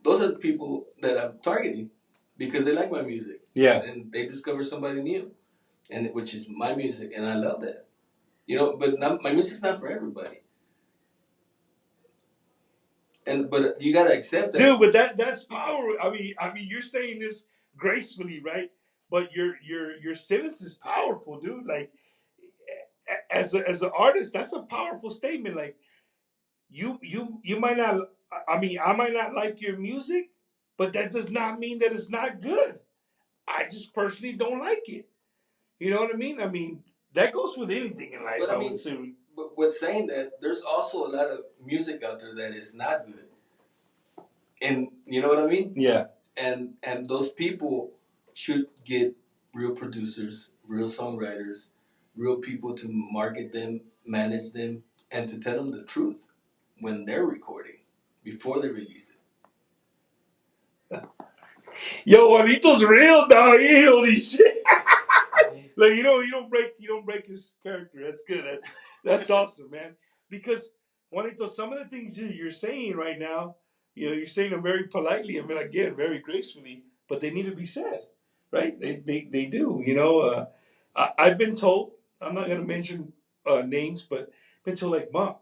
Those are the people that I'm targeting because they like my music. Yeah. And they discover somebody new, and which is my music, and I love that. But my music's not for everybody. But you gotta accept that, dude. But that's power. I mean, you're saying this gracefully, right? But your sentence is powerful, dude. Like, as an artist, that's a powerful statement. Like, you might not. I mean, I might not like your music, but that does not mean that it's not good. I just personally don't like it. You know what I mean? I mean, that goes with anything in life. But I would assume. But with saying that, there's also a lot of music out there that is not good. And you know what I mean? Yeah. And those people should get real producers, real songwriters, real people to market them, manage them, and to tell them the truth when they're recording before they release it. Yo, Juanito's real, dog. Holy shit. Like you don't break his character. That's good. That's awesome, man. Because Juanito, some of the things you're saying right now, you're saying them very politely. I mean, again, very gracefully, but they need to be said, right? They do. I've been told. I'm not gonna mention names, but been told like, Mom,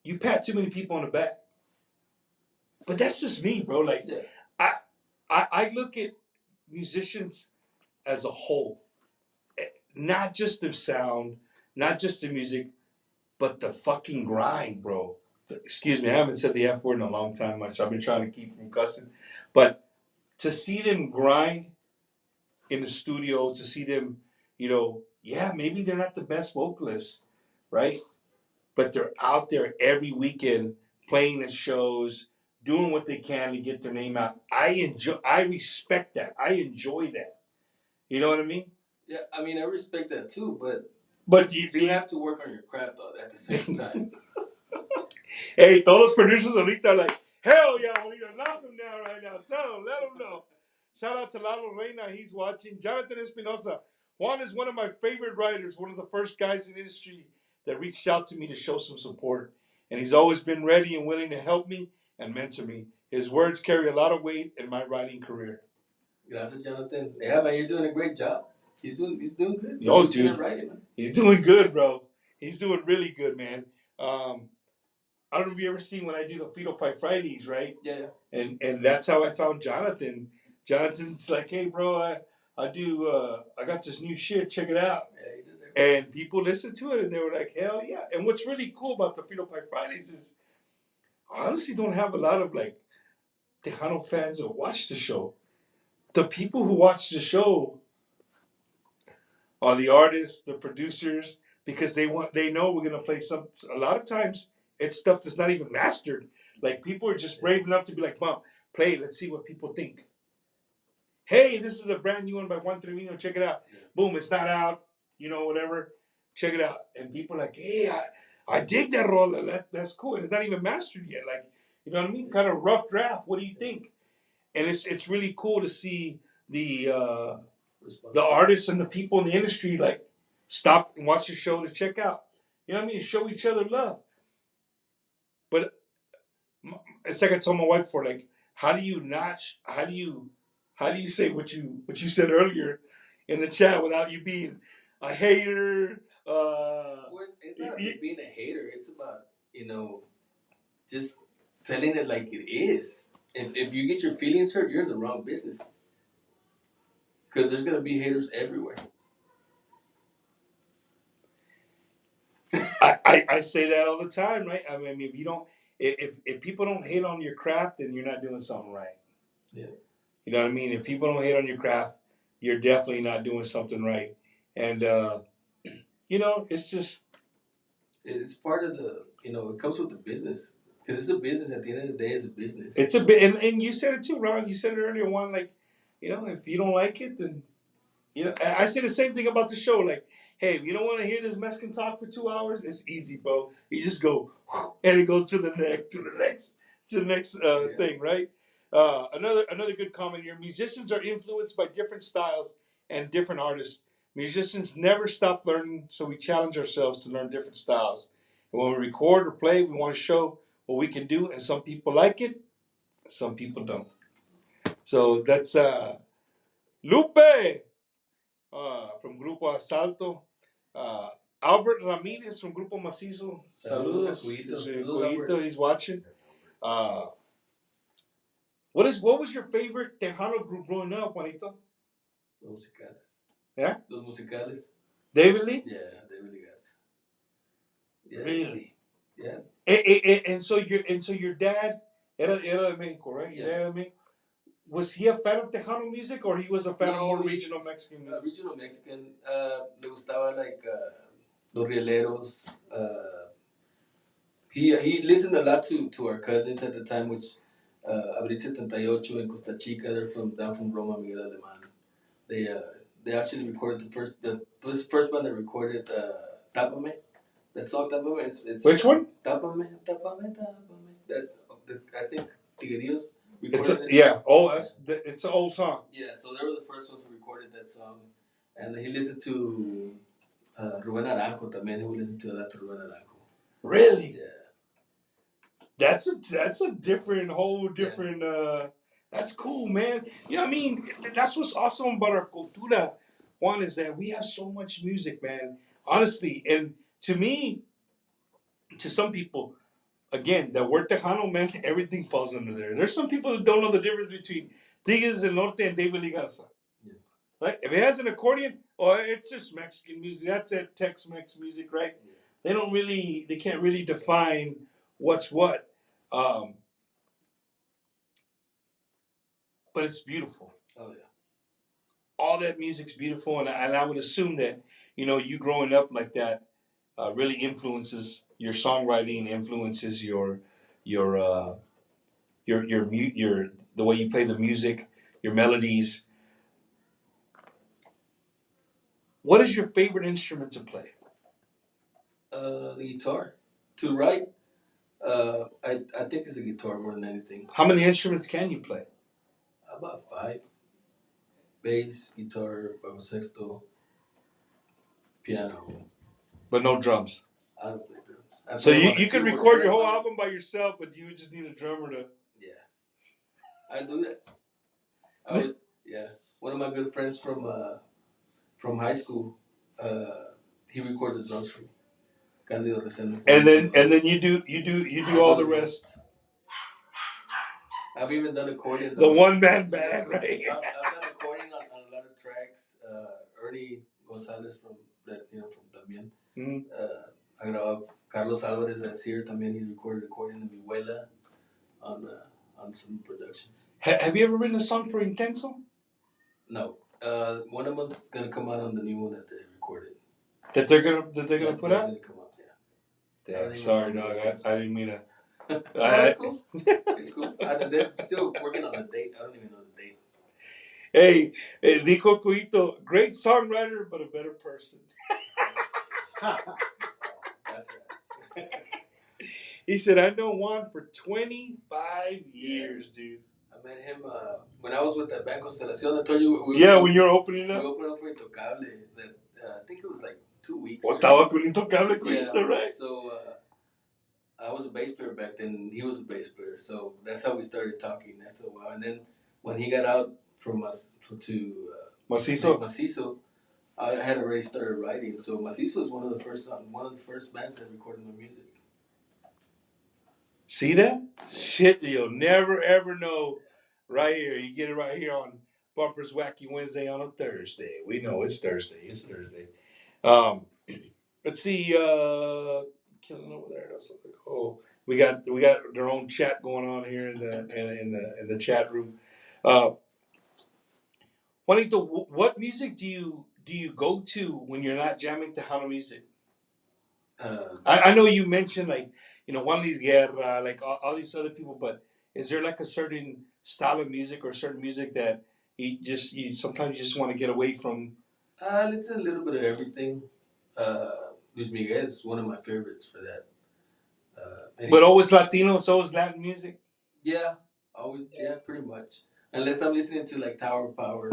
you pat too many people on the back. But that's just me, bro. Like, yeah. I look at musicians as a whole, not just the sound, not just the music, but the fucking grind, bro. Excuse me, I haven't said the F word in a long time. Much I've been trying to keep from cussing, but to see them grind in the studio, to see them, yeah, maybe they're not the best vocalists, right? But they're out there every weekend playing at shows, doing what they can to get their name out. I respect that. I enjoy that. You know what I mean? Yeah, I mean, I respect that too, but you have to work on your craft though at the same time. Hey, todos los producers ahorita are like, hell yeah, we're gonna knock them down right now. Tell them, let them know. Shout out to Lalo Reina, he's watching. Jonathan Espinosa. Juan is one of my favorite writers, one of the first guys in the industry that reached out to me to show some support. And he's always been ready and willing to help me and mentor me. His words carry a lot of weight in my writing career. Gracias, Jonathan. Yeah, man, you're doing a great job. He's doing good. Yo, dude, writing, man. He's doing good, bro. He's doing really good, man. I don't know if you ever seen when I do the Fetal Pie Fridays, right? Yeah. And that's how I found Jonathan. Jonathan's like, hey, bro, I got this new shit. Check it out. Yeah, he does that. And people listened to it, and they were like, hell yeah. And what's really cool about the Fetal Pie Fridays is I honestly don't have a lot of like Tejano fans that watch the show. The people who watch the show are the artists, the producers, because they know we're gonna play some. A lot of times it's stuff that's not even mastered. Like people are just brave enough to be like, "Mom, play it. Let's see what people think." Hey, this is a brand new one by Juan Trevino. Check it out. Yeah. Boom, it's not out. Whatever. Check it out. And people are like, hey, I dig that roll. That's cool. And it's not even mastered yet. Like, you know what I mean? Kind of rough draft. What do you think? And it's really cool to see the artists and the people in the industry like stop and watch the show to check out. You know what I mean? Show each other love. But it's like I told my wife before, like, how do you say what you said earlier in the chat without you being a hater? Well, it's not about being a hater. It's about just selling it like it is. If you get your feelings hurt, you're in the wrong business. Because there's gonna be haters everywhere. I say that all the time, right? I mean, if people don't hate on your craft, then you're not doing something right. Yeah. You know what I mean? If people don't hate on your craft, you're definitely not doing something right. And it's just It's part of it comes with the business. Because it's a business. At the end of the day, it's a business. it's a bit, and you said it too, Ron. You said it earlier, one like, if you don't like it, then I say the same thing about the show. Like, hey, if you don't want to hear this Mexican talk for 2 hours, it's easy, bro. You just go, and it goes to the next thing, right? Another good comment here. Musicians are influenced by different styles and different artists. Musicians never stop learning, so we challenge ourselves to learn different styles. And when we record or play, we want to show what we can do, and some people like it, some people don't. So that's Lupe from Grupo Asalto. Albert Ramirez from Grupo Macizo. Saludos. Cuito, he's watching. What was your favorite Tejano group growing up, Juanito? Los Musicales. Yeah? Los Musicales. David Lee? Yeah, David Lee Gats. Yeah. Really? Yeah. And so your dad era de Mexico, right? Your dad era de Mexico. Was he a fan of Tejano music, or he was a fan of more regional Mexican music? Regional Mexican. Le gustaba like Los Rieleros. He listened a lot to our cousins at the time, which Abril 78 and Costa Chica. They're down from Roma, Miguel Alemán. They actually recorded the first one that recorded Tápame. That song Tápame. It's which one? Tápame. That I think Tigrillos. It's an old song. Yeah, so they were the first ones who recorded that song, and he listened to Rubén Naranjo también. He would listen to that to Rubén Naranjo. Really? Yeah. That's a whole different. That's cool, man. You know what I mean? That's what's awesome about our cultura. One is that we have so much music, man. Honestly, and to me, to some people, again, the word Tejano, man, everything falls under there. There's some people that don't know the difference between Tigres del Norte and David Lee Garza. Yeah. Right? If it has an accordion, it's just Mexican music. That's it, Tex-Mex music, right? Yeah. They can't really define what's what. But it's beautiful. Oh, yeah. All that music's beautiful, and I would assume that, you growing up like that really influences your songwriting, influences your the way you play the music, your melodies. What is your favorite instrument to play? The guitar. To write, I think it's the guitar more than anything. How many instruments can you play? About 5. Bass, guitar, bajo sexto, piano. But no drums. I don't play drums. So you could record your whole album by yourself, but you would just need a drummer to. Yeah, I do that. Yeah. One of my good friends from high school, he records the drums for me. Candido Reséndez. And then you do all the rest. I've even done accordion. The one-man band, right? I've done accordion on a lot of tracks. Ernie Gonzalez from También. I got Carlos Alvarez that's here. También he's recorded accordion in Vihuela on some productions. Have you ever written a song for Intenso? No. One of them's gonna come out on the new one that they recorded. That they're gonna put out? Gonna come out, yeah. Damn, sorry, dog. I didn't mean to. No, it's cool. It's cool. They're still working on the date. I don't even know the date. Hey, Nico Cuito, great songwriter, but a better person. That's right. He said, I know Juan for 25 years, dude. I met him when I was with the Banco Constelación. I told you. When you were opening up. We opened up for Intocable. I think it was like 2 weeks. Estaba con Intocable Cuito, right? So I was a bass player back then, and he was a bass player. So that's how we started talking after a while. And then when he got out from us to Macizo, I had already started writing. So Macizo is one of the first bands that recorded my music. See that? Shit, you'll never ever know. Right here, you get it right here on Bumper's Wacky Wednesday on a Thursday. We know it's Thursday. It's Thursday. Let's see. Killing over there. Oh, we got their own chat going on here in the chat room. Juanito, what music do you go to when you're not jamming Tejano music? I know you mentioned Juan Luis Guerra, like all these other people, but is there like a certain style of music or certain music that you sometimes you just want to get away from? I listen a little bit of everything. Luis Miguel is one of my favorites for that. But always Latino, it's always Latin music? Yeah, always, yeah, pretty much. Unless I'm listening to like Tower of Power,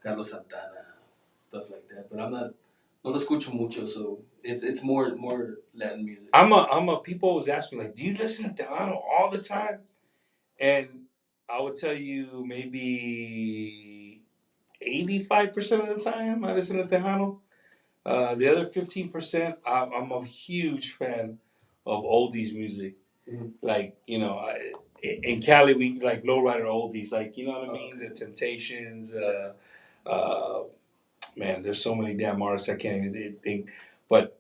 Carlos Santana, stuff like that. But I'm not, no lo escucho mucho, so it's more Latin music. People always ask me, like, do you listen to Tejano all the time? And I would tell you maybe 85% of the time I listen to Tejano. The other 15%, I'm a huge fan of oldies music. Mm-hmm. Like, in Cali, we like lowrider oldies. Like, you know what I mean? Okay. The Temptations. Man, there's so many damn artists I can't even think. But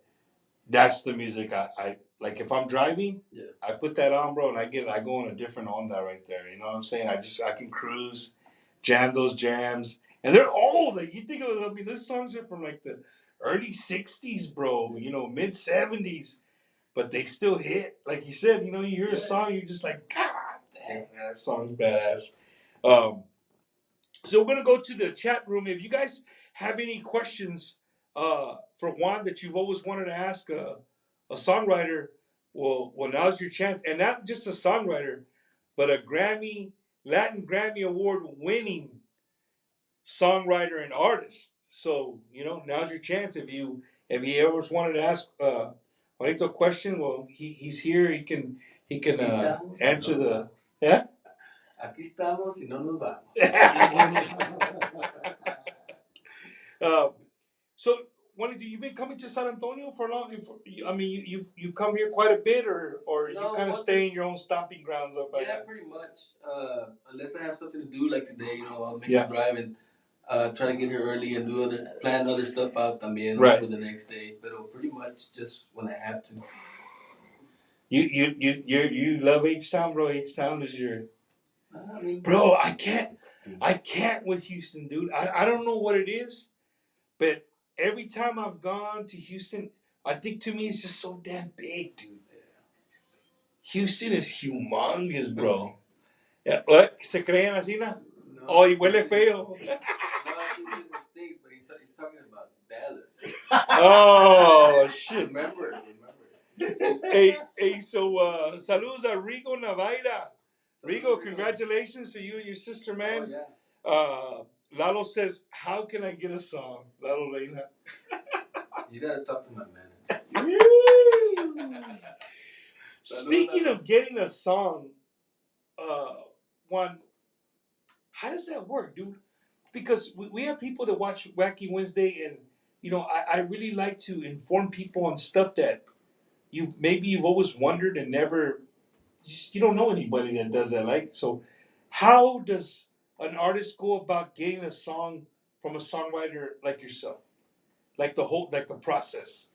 that's the music I like. If I'm driving, I put that on, bro, and I go on a different onda right there. You know what I'm saying? I can cruise, jam those jams. And they're old. Like, you think of it, I mean, those songs are from like the early 60s, bro, mid 70s, but they still hit. Like you said, you hear a song, you're just like, God damn, that song's badass. So we're going to go to the chat room. If you guys have any questions for Juan that you've always wanted to ask a songwriter, well, now's your chance. And not just a songwriter, but a Latin Grammy Award winning songwriter and artist. So, now's your chance. If you ever wanted to ask Juanito a question, well, he's here. He can answer the. Yeah? Aquí estamos y no nos vamos. So, Juanito, you've been coming to San Antonio for long. You've come here quite a bit, or you kind of stay in your own stomping grounds up there? Yeah, pretty much. Unless I have something to do, like today, I'll make a drive and try to get here early and plan other stuff out también for the next day. But pretty much just when I have to. You love H-Town, bro. H-Town is your. Bro, I can't with Houston, dude. I don't know what it is, but every time I've gone to Houston, I think to me it's just so damn big, dude. Houston is humongous, bro. Yeah, what? ¿Se creen así, no? Oh, y huele feo. No, he stinks, but he's talking about Dallas. Oh, shit. Remember. Hey, so saludos a Rigo Navaira. Rigo, congratulations to you and your sister, man. Oh, yeah. Lalo says, how can I get a song? Lalo Reina. You gotta talk to my manager. Speaking of getting a song, Juan, how does that work, dude? Because we have people that watch Wacky Wednesday and, I really like to inform people on stuff that you've always wondered and never. You don't know anybody that does that. Like, so, how does an artist go about getting a song from a songwriter like yourself? Like the process.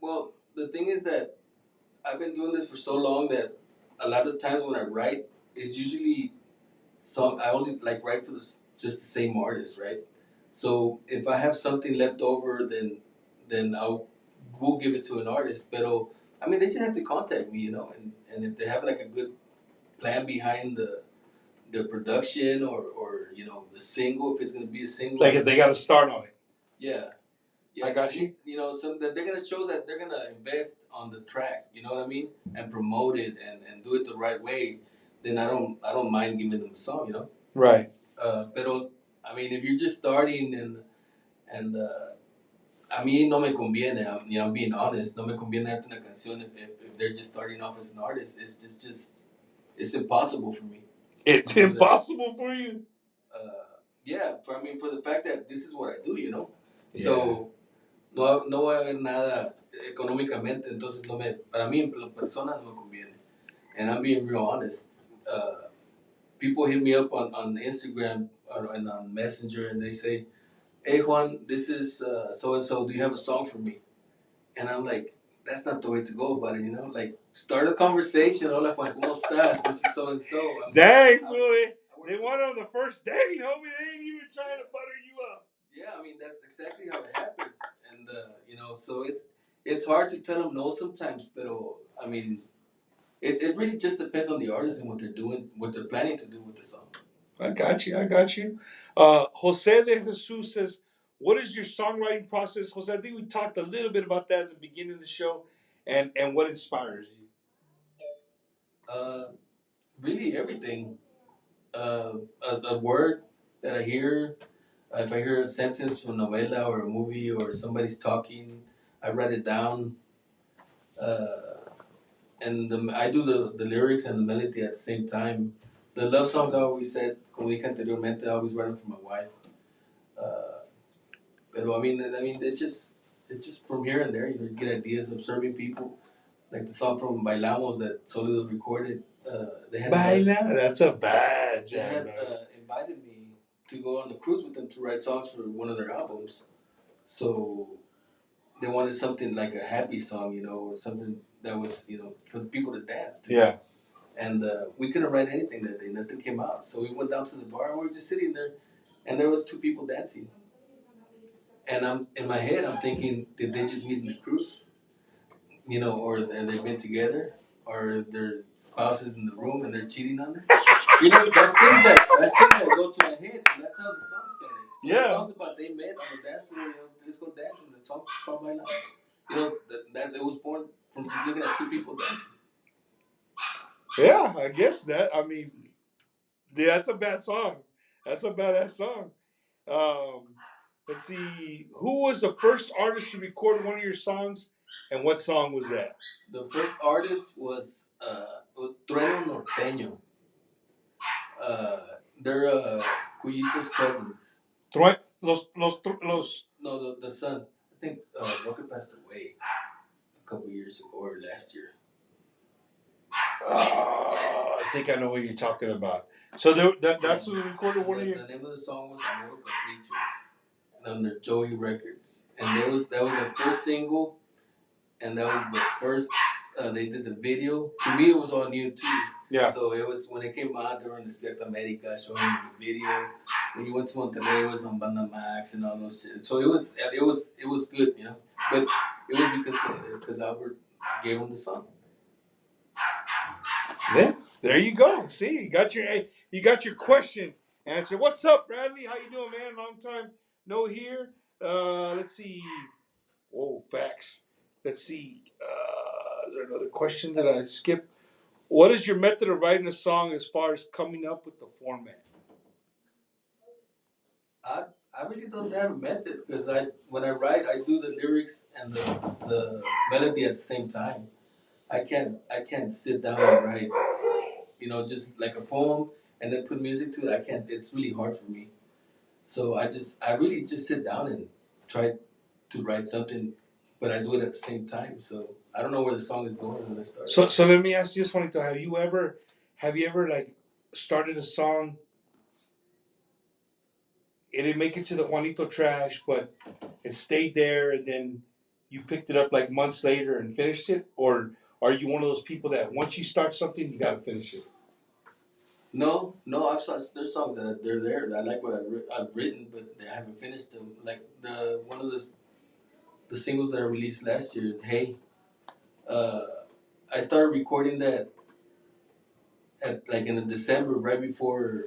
Well, the thing is that I've been doing this for so long that a lot of times when I write, it's usually song I only like write for just the same artist, right? So if I have something left over, then will give it to an artist. But I mean, they just have to contact me, and if they have like a good plan behind the production or the single, if it's gonna be a single, Like if they got to start on it. yeah. Yeah, I got you. So that they're gonna show that they're gonna invest on the track. You know what I mean, and promote it and do it the right way. Then I don't mind giving them a song. Right. Pero I mean, if you're just starting and a mí no me conviene. I'm being honest. No me conviene darte una canción if they're just starting off as an artist. Just it's impossible for me. It's impossible for you. Yeah, for the fact that this is what I do. Yeah. So. No voy a ver nada económicamente, entonces para mí, en persona, no me conviene. And I'm being real honest. People hit me up on Instagram and on Messenger, and they say, "Hey Juan, this is so and so. Do you have a song for me?" And I'm like, "That's not the way to go about it, Like, start a conversation. Hola Juan, ¿cómo estás? This is so and so." Dang, boy. They want it on the first date, homie. They ain't even trying to butter you up. Yeah, that's exactly how it happens, and so it's hard to tell them no sometimes. But it really just depends on the artist and what they're doing, what they're planning to do with the song. I got you. Jose de Jesus says, "What is your songwriting process, Jose?" I think we talked a little bit about that at the beginning of the show, and what inspires you. Really everything. A word that I hear. If I hear a sentence from a novela or a movie or somebody's talking, I write it down. And I do the lyrics and the melody at the same time. The love songs I always said, como dije anteriormente, I always write them for my wife. Pero it's just from here and there. You get ideas, observing people. Like the song from Bailamos that Solido recorded. They had That's a bad They had jam. invited me to go on the cruise with them to write songs for one of their albums. So they wanted something like a happy song, or something that was, for the people to dance to. Yeah. And we couldn't write anything that day. Nothing came out. So we went down to the bar and we were just sitting there, and there was two people dancing. And I'm in my head, I'm thinking, did they just meet in the cruise? Or they've been together, or their spouses in the room and they're cheating on them. That's things that go to my head, and that's how the song started. So Yeah. The song's about they met on the dance floor, let's go dance, and the song's called My Life. It was born from just looking at two people dancing. Yeah, I guess that. I mean, yeah, that's a bad song. That's a badass song. Let's see. Who was the first artist to record one of your songs, and what song was that? The first artist was Trueno Norteño. They're Cuyitos cousins. Los. No, the son. I think Roque passed away a couple years ago or last year. I think I know what you're talking about. So that's who recorded one of your. The name of the song was Amor Capricho, under Joey Records, and that was their first single, and that was the first. They did the video. To me, it was all new too. Yeah. So it was when it came out during the Despierta America showing the video. When you went to Monterrey, it was on Banda Max and all those shit. So it was good, But it was because Albert gave him the song. Yeah, there you go. See, you got your question answered. What's up, Bradley? How you doing, man? Long time no here. Let's see. Whoa, facts. Let's see. Is there another question that I skipped? What is your method of writing a song as far as coming up with the format? I really don't have a method because when I write, I do the lyrics and the melody at the same time. I can't sit down and write, just like a poem and then put music to it. I can't. It's really hard for me. So I really just sit down and try to write something, but I do it at the same time. So I don't know where the song is going when I start. So let me ask you this, Juanito. Have you ever like started a song? It didn't make it to the Juanito trash, but it stayed there, and then you picked it up like months later and finished it? Or are you one of those people that once you start something, you gotta finish it? No, there's songs that they're there. That I like what I've written, but I haven't finished them. Like one of the singles that I released last year, Hey, uh, I started recording that at like in December, right before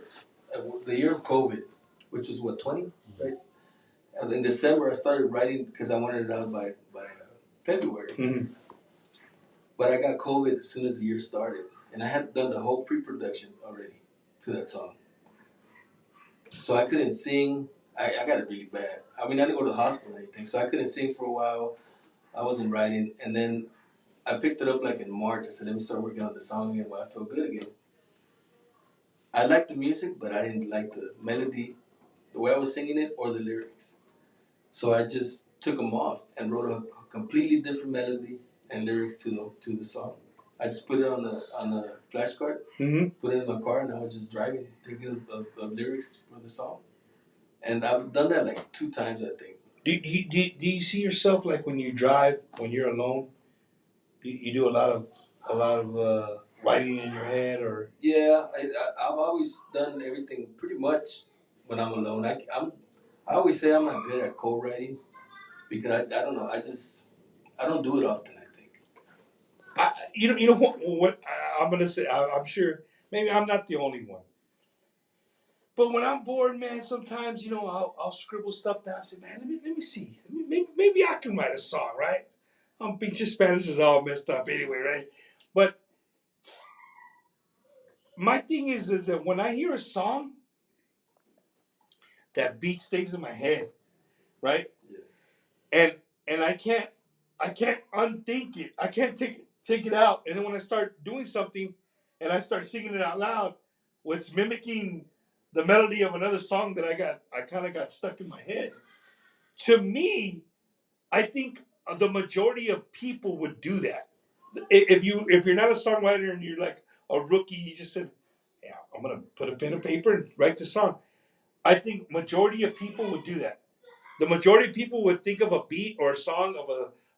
the year of COVID, which was what 20, right? And in December, I started writing because I wanted it out by February. Mm-hmm. But I got COVID as soon as the year started, and I had done the whole pre-production already to that song. So I couldn't sing. I got it really bad. I mean, I didn't go to the hospital or anything, so I couldn't sing for a while. I wasn't writing, and then I picked it up like in March. I said, let me start working on the song again while I feel good again. I liked the music, but I didn't like the melody, the way I was singing it, or the lyrics. So I just took them off and wrote a completely different melody and lyrics to the song. I just put it on the flashcard, Mm-hmm. put it in my car, and I was just driving, thinking of lyrics for the song. And I've done that like 2 times, I think. Do you see yourself like when you drive, when you're alone? You do a lot of writing in your head, or Yeah, I've always done everything pretty much when I'm alone. I always say I'm not good at co-writing because I don't know. I don't do it often, I think. you know what I'm gonna say. I'm sure maybe I'm not the only one. But when I'm bored, man, sometimes I'll scribble stuff down. I say, man, let me see. Maybe I can write a song, right? Pinche Spanish is all messed up anyway, right? But my thing is that when I hear a song, that beat stays in my head, right? Yeah. And I can't unthink it. I can't take it out. And then when I start doing something, and I start singing it out loud, what's mimicking the melody of another song that I kind of got stuck in my head. To me, I think the majority of people would do that. If you're not a songwriter and you're like a rookie, you just said, "Yeah, I'm gonna put a pen and paper and write the song." I think majority of people would do that. The majority of people would think of a beat or a song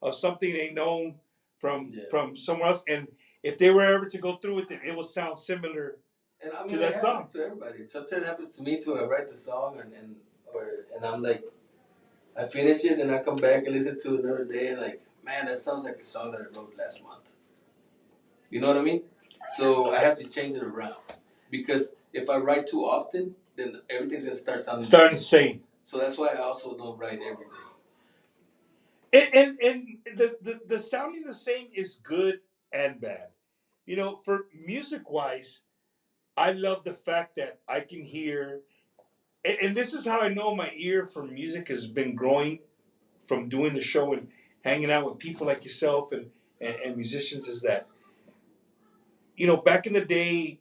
of something they know from somewhere else, and if they were ever to go through with it, it will sound similar And I mean, to that it song. happens to everybody. Sometimes it happens to me too. I write the song and I'm like, I finish it and I come back and listen to it another day and like, man, that sounds like a song that I wrote last month. You know what I mean? So I have to change it around because if I write too often, then everything's gonna start sounding Starting the to same. sing. So that's why I also don't write every day. And the sounding the same is good and bad. For music wise, I love the fact that I can hear, and this is how I know my ear for music has been growing from doing the show and hanging out with people like yourself and musicians, is that back in the day,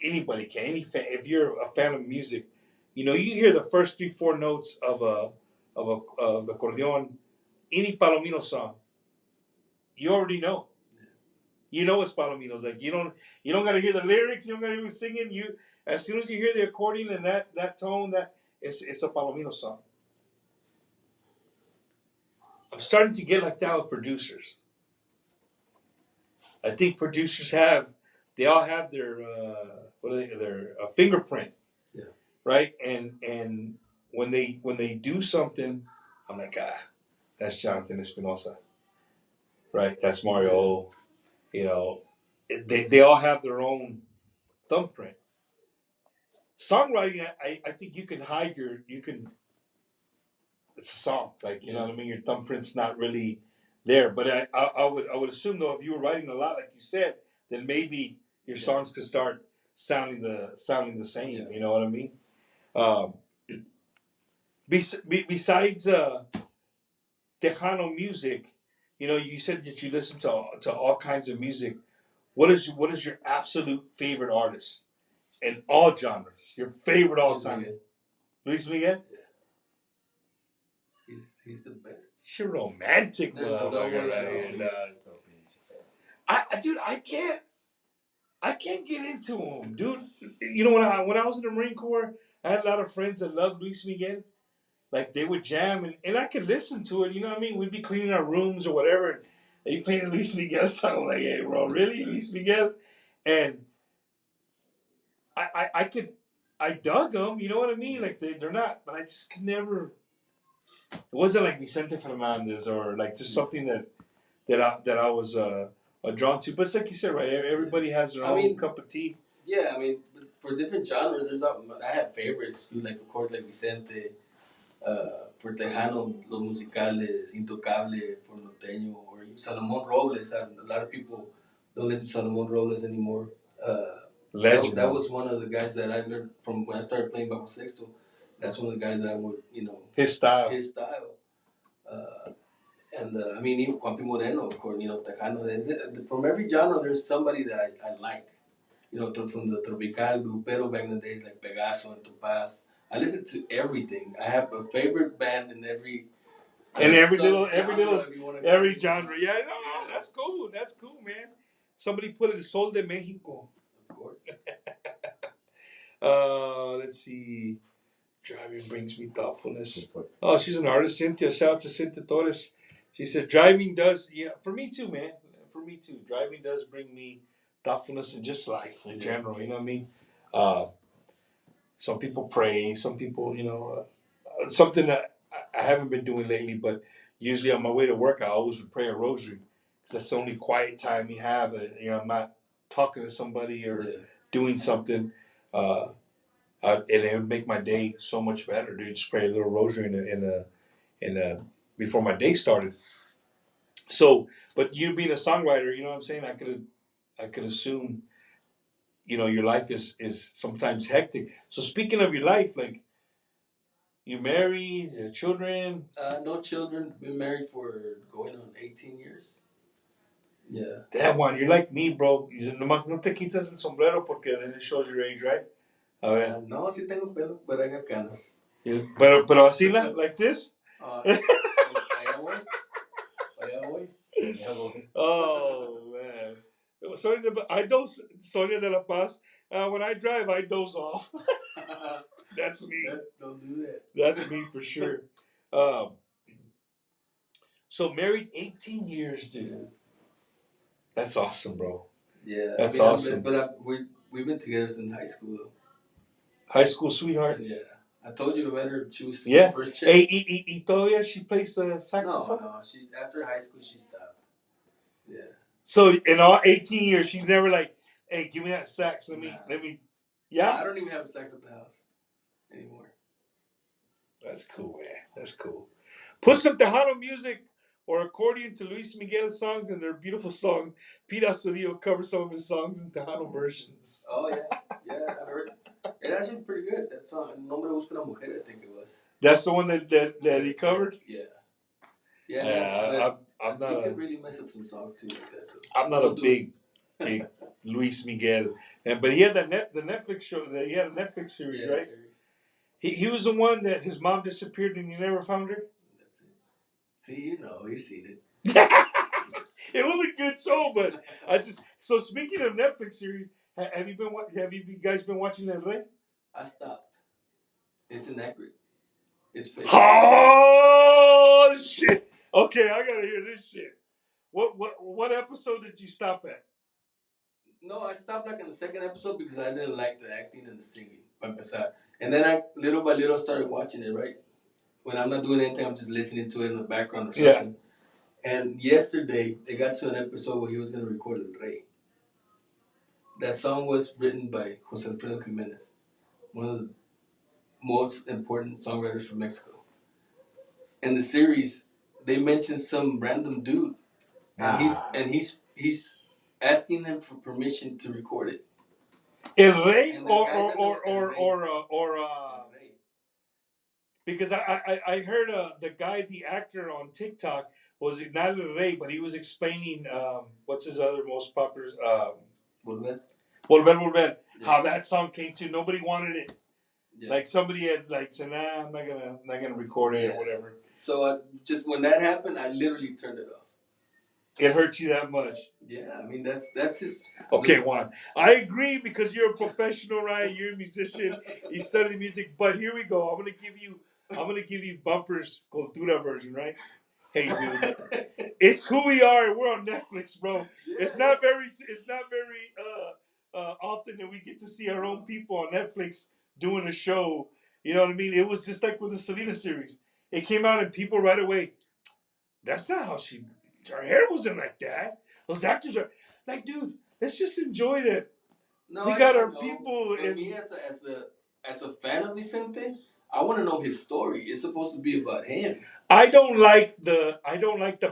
anybody can, if you're a fan of music, you hear the first 3-4 notes of the accordion, any Palomino song, you already know. You know it's Palominos. Like you don't got to hear the lyrics. You don't got to hear who's singing. You As soon as you hear the accordion and that tone, that it's a Palomino song. I'm starting to get like that with producers. I think producers they all have their their fingerprint, Yeah. right? And when they do something, I'm like, that's Jonathan Espinosa, right? That's Mario. They all have their own thumbprint. Songwriting, I think you can hide it's a song, like you know what I mean. Your thumbprint's not really there, but I would assume though, if you were writing a lot, like you said, then maybe your songs could start sounding the same. Yeah. You know what I mean? Um, besides Tejano music, you said that you listen to all kinds of music. What is your absolute favorite artist in all genres? Your favorite all time? Luis Miguel. He's the best. She's romantic, There's no one like this. and, dude, I can't get into him, dude. You know, when I was in the Marine Corps, I had a lot of friends that loved Luis Miguel. Like they would jam, and I could listen to it. You know what I mean? We'd be cleaning our rooms or whatever, and they playing Luis Miguel song. I'm like, hey, bro, really, Luis Miguel? And I dug them. You know what I mean? Like they're not, but I just could never. It wasn't like Vicente Fernandez or like just something that I was drawn to. But it's like you said, right? Everybody has their own cup of tea. Yeah, I mean, for different genres, I have favorites. Like of course, like Vicente. For Tejano, Los Musicales, Intocable, for Norteño, or Salomón Robles. A lot of people don't listen to Salomón Robles anymore. Legend. That was one of the guys that I learned from when I started playing Bajo Sexto. That's one of the guys that I would, his style. I mean, even Juan Moreno, of course, Tejano. From every genre, there's somebody that I like. From the Tropical, Grupero back in the days, like Pegaso and Topaz. I listen to everything. I have a favorite band in every genre. Yeah, no, that's cool, man. Somebody put it, Sol de Mexico. Of course. Let's see. Driving brings me thoughtfulness. Oh, she's an artist, Cynthia. Shout out to Cynthia Torres. She said, driving does, for me too, man. For me too. Driving does bring me thoughtfulness and just life in general. You know what I mean? Some people pray. Some people, something that I haven't been doing lately, but usually on my way to work, I always would pray a rosary. Because that's the only quiet time you have. I'm not talking to somebody or doing something. And it would make my day so much better, dude. Just pray a little rosary before my day started. So, but you being a songwriter, you know what I'm saying? I could assume, your life is sometimes hectic. So speaking of your life, like, you married, children? No children. Been married for going on 18 years. Yeah. That one, you're like me, bro. No te quitas el sombrero porque then it shows your age, right? No, sí tengo pelo, pero I got canas. Yeah. Pero así like this? Allá voy. Oh, man. Sonia de la Paz, when I drive, I doze off. That's me. Don't do that. That's me for sure. So married 18 years, dude. That's awesome, bro. Yeah. That's awesome. We've been together since high school, though. High school sweethearts? Yeah. I told you I met her. She was the first chick. Hey, todavía she plays saxophone? No. After high school, she stopped. Yeah. So in all 18 years, she's never like, hey, give me that sax. Let me. Yeah. I don't even have a sax at the house anymore. That's cool, man. That's cool. Put some Tejano music or accordion to Luis Miguel's songs, and they're beautiful songs. Pete Astudillo covers some of his songs in Tejano versions. Oh, yeah. Yeah, I heard. It's actually pretty good, that song. Nombre Busca una Mujer, I think it was. That's the one that he covered? Yeah. Yeah, I'm not. You could really mess up some songs too like that. So I'm not a big Luis Miguel, but he had the Netflix show. He had a Netflix series, right? Series. He was the one that his mom disappeared and you never found her. That's it. See, you've seen it. It was a good show, but so speaking of Netflix series, have you guys been watching El Rey? I stopped. It's inaccurate. It's fake. Oh shit! Okay, I gotta hear this shit. What episode did you stop at? No, I stopped like in the second episode because I didn't like the acting and the singing. And then I little by little started watching it. Right when I'm not doing anything, I'm just listening to it in the background or something. Yeah. And yesterday they got to an episode where he was going to record El Rey. That song was written by Jose Alfredo Jimenez, one of the most important songwriters from Mexico. In the series, they mentioned some random dude, and he's asking him for permission to record it. El Rey because I heard the actor on TikTok was not El Rey, but he was explaining what's his other most popular Volver. Yeah. How that song came to. Nobody wanted it. Yeah. Like somebody had like said, nah, I'm not gonna record it or Yeah. whatever. So just when that happened, I literally turned it off. It hurt you that much. Yeah, I mean that's just Okay, Juan. I agree because you're a professional, right? You're a musician. You study music, but here we go. I'm gonna give you Bumper's Cultura version, right? Hey, dude, it's who we are. We're on Netflix, bro. Yeah. It's not very often that we get to see our own people on Netflix doing a show. You know what I mean? It was just like with the Selena series. It came out and people right away. That's not how her hair wasn't like that. Those actors are like, dude, let's just enjoy that. No, We got I our know. people. But me as a fan of Vicente, I want to know his story. It's supposed to be about him. I don't like the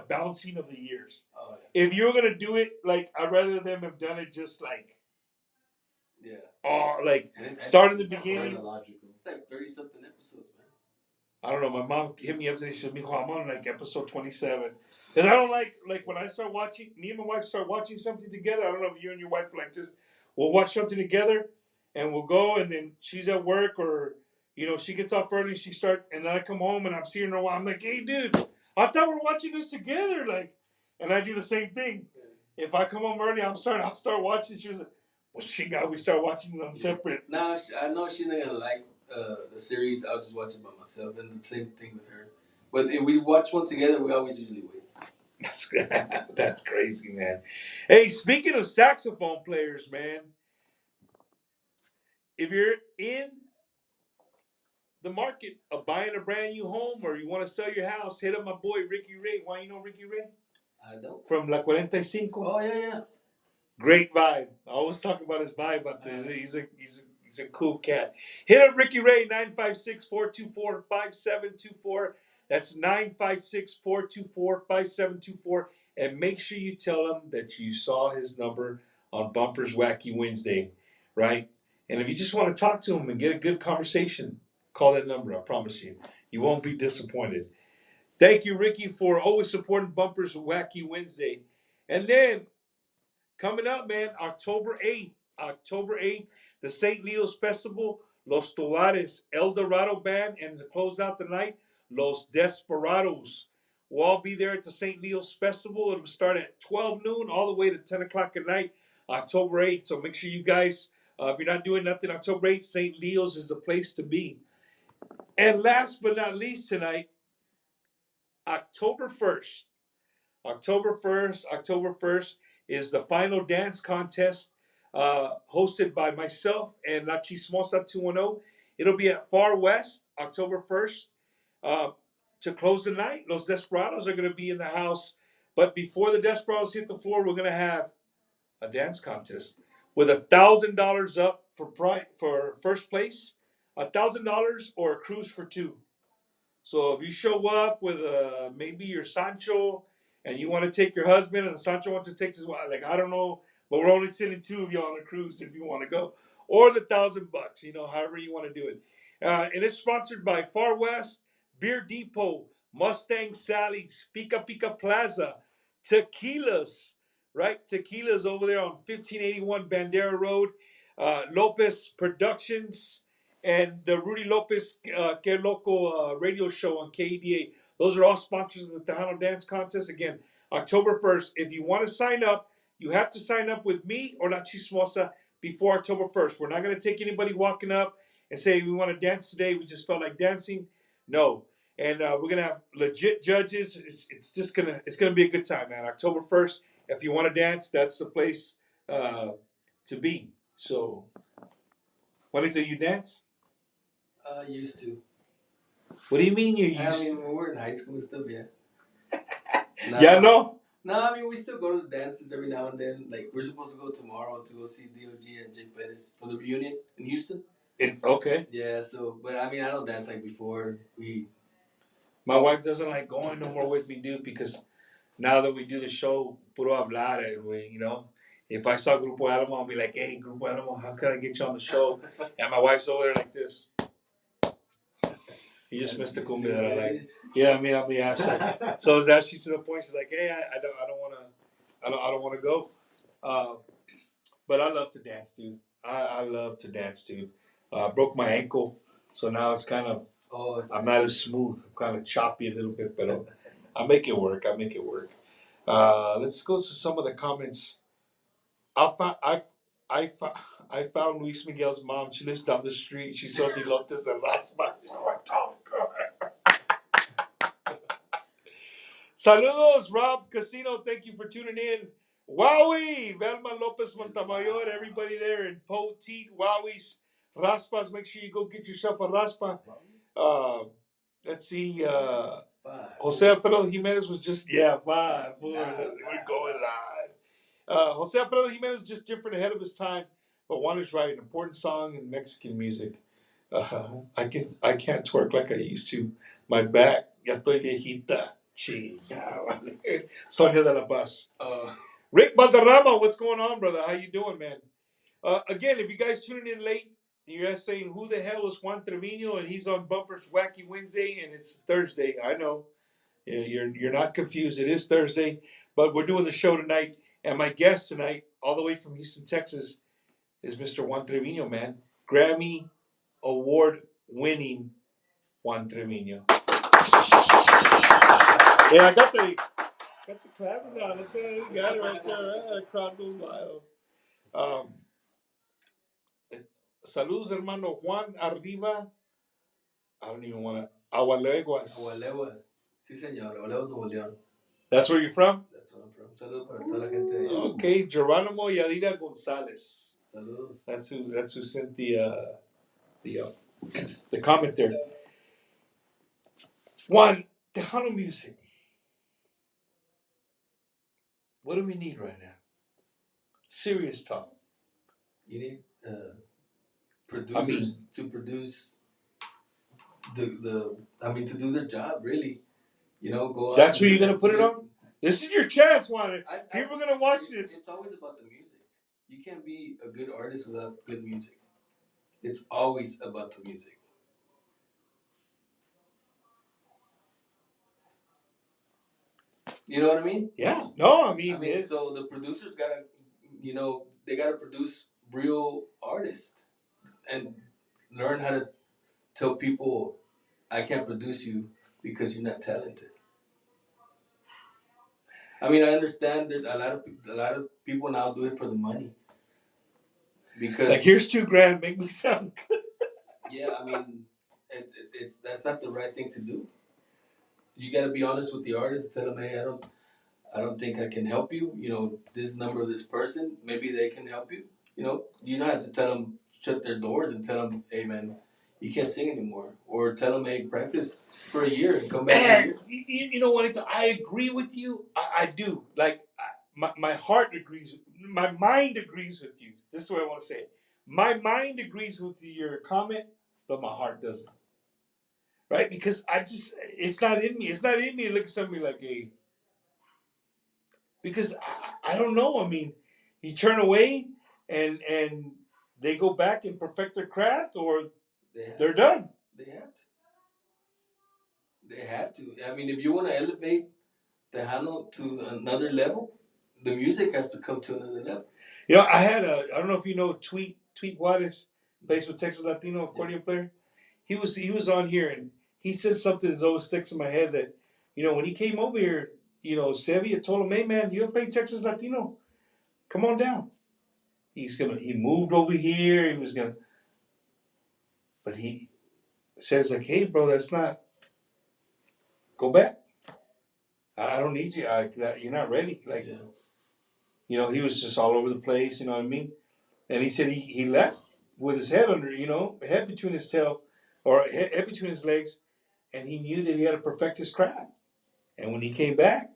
bouncing of the years. Oh, yeah. If you're gonna do it, like I'd rather them have done it just like, like start in the beginning. It's like 30-something episodes, man. I don't know. My mom hit me up today. She said, "Mijo, I'm on like episode 27." Because I don't like when I start watching. Me and my wife start watching something together. I don't know if you and your wife are like this. We'll watch something together, and we'll go. And then she's at work, or she gets off early. She starts, and then I come home and I'm seeing her. I'm like, "Hey, dude, I thought we were watching this together." Like, and I do the same thing. If I come home early, I'll start watching. She was like, "Well, we start watching it on separate." No, I know she's not gonna like the series. I'll just watch it by myself, and the same thing with her. But if we watch one together, we always usually wait. That's crazy, man. Hey, speaking of saxophone players, man, if you're in the market of buying a brand new home or you want to sell your house, hit up my boy Ricky Ray. Why you know Ricky Ray? I don't. From La 45. Oh yeah. Great vibe. I always talk about his vibe. But he's a cool cat. Hit up Ricky Ray 956-424-5724. That's 956-424-5724. And make sure you tell him that you saw his number on Bumper's Wacky Wednesday, right? And if you just want to talk to him and get a good conversation, call that number. I promise you. You won't be disappointed. Thank you, Ricky, for always supporting Bumper's Wacky Wednesday. And then, coming up, man, October 8th, the St. Leo's Festival, Los Tovares, El Dorado Band, and to close out the night, Los Desperados. We'll all be there at the St. Leo's Festival. It'll start at 12 noon all the way to 10 o'clock at night, October 8th. So make sure you guys, if you're not doing nothing October 8th, St. Leo's is the place to be. And last but not least tonight, October 1st. October 1st is the final dance contest hosted by myself and La Chismosa 210. It'll be at Far West, October 1st. To close the night, Los Desperados are going to be in the house. But before the Desperados hit the floor, we're going to have a dance contest with $1,000 up for first place, $1,000 or a cruise for two. So if you show up with maybe your Sancho and you want to take your husband and the Sancho wants to take his wife, like I don't know, but we're only sending two of you on a cruise if you want to go, or the $1,000, however you want to do it. And it's sponsored by Far West, Beer Depot, Mustang Sally's, Pika Pika Plaza, Tequilas, right? Tequilas over there on 1581 Bandera Road, Lopez Productions, and the Rudy Lopez Que Loco radio show on KEDA. Those are all sponsors of the Tejano Dance Contest. Again, October 1st. If you want to sign up, you have to sign up with me or La Chismosa before October 1st. We're not going to take anybody walking up and say, we want to dance today. We just felt like dancing. No. And we're going to have legit judges. It's going to be a good time, man. October 1st. If you want to dance, that's the place to be. So, Juanito, you dance? Used to. What do you mean you used to? When we were in high school and stuff, yeah. Yeah, no? No, we still go to the dances every now and then. Like, we're supposed to go tomorrow to go see DOG and Jake Perez for the reunion in Houston. Okay. Yeah, but I don't dance like before. My wife doesn't like going no more with me, dude, because now that we do the show, puro hablar, if I saw Grupo Alamo, I'll be like, hey, Grupo Alamo, how can I get you on the show? And my wife's over there like this. You just missed the cumbia that I like. Yeah, I'm the asshole. So now she's to the point. She's like, "Hey, I don't want to go." But I love to dance, dude. I love to dance, dude. Broke my ankle So now it's kind of, Oh, I'm not as smooth. I'm kind of choppy a little bit, but I'll make it work. I'll make it work. Let's go to some of the comments. I found I found I found Luis Miguel's mom. She lives down the street. She sells elotes and raspas. Oh, God. Saludos, Rob Casino. Thank you for tuning in. Wowie, Velma Lopez Montamayor, everybody there in Poteet, Wowie's Raspas. Make sure you go get yourself a raspa. Let's see. Jose Alfredo Jimenez was just, five. We're going live. Jose Alfredo Jimenez was just different, ahead of his time. But Juan is right. An important song in Mexican music. I can't twerk like I used to. My back, ya estoy viejita. Sonia de la Paz. Rick Valderrama, what's going on, brother? How you doing, man? Again, if you guys tuning in late, you're saying, who the hell is Juan Trevino? And he's on Bumper's Wacky Wednesday, and it's Thursday. I know. You're not confused. It is Thursday, but we're doing the show tonight. And my guest tonight, all the way from Houston, Texas, is Mr. Juan Trevino, man. Grammy award-winning Juan Trevino. Yeah, I got the clapping on it. You got it right there. The crowd goes wild. Saludos, hermano Juan Arriba. I don't even want to. Agualeguas. Agualeguas. Sí, señor. Agualeguas, Nuevo León. That's where you're from? That's where I'm from. Saludos para toda la gente. Okay, Geronimo Yadira Gonzalez. Saludos. That's who sent the comment there. Juan, Tejano music. What do we need right now? Serious talk. You need producers to produce to do their job, really. You know, go out. That's where you're going to put it on? This is your chance, Juan. People are going to watch this. It's always about the music. You can't be a good artist without good music. It's always about the music. You know what I mean? Yeah. No, I mean so the producers gotta, they gotta produce real artists and learn how to tell people, I can't produce you because you're not talented. I mean, I understand that a lot of people now do it for the money. Because like, here's $2,000, make me sound good. Yeah, I mean, that's not the right thing to do. You got to be honest with the artist. Tell them, hey, I don't think I can help you. You know, this number of this person, maybe they can help you. You don't have to tell them, shut their doors and tell them, hey, man, you can't sing anymore. Or tell them, hey, practice for a year and come back. Man, you know what? I agree with you. I do. Like, my heart agrees. My mind agrees with you. This is what I want to say. My mind agrees with your comment, but my heart doesn't. Right? Because it's not in me. It's not in me to look at somebody like, hey. Because I don't know. I mean, you turn away and they go back and perfect their craft, or they're done. They have to. I mean, if you want to elevate Tejano to another level, the music has to come to another level. You know, I don't know if you know Tweet Juarez, plays with Texas Latino, accordion player. He was on here, and he said something that always sticks in my head, that, when he came over here, Sevilla told him, hey, man, you don't play Texas Latino, come on down. He moved over here, but he says, like, hey, bro, that's not, go back. I don't need you. You're not ready. Like, he was just all over the place, you know what I mean? And he said he left with his head under, head between his tail, or head between his legs, and he knew that he had to perfect his craft. And when he came back,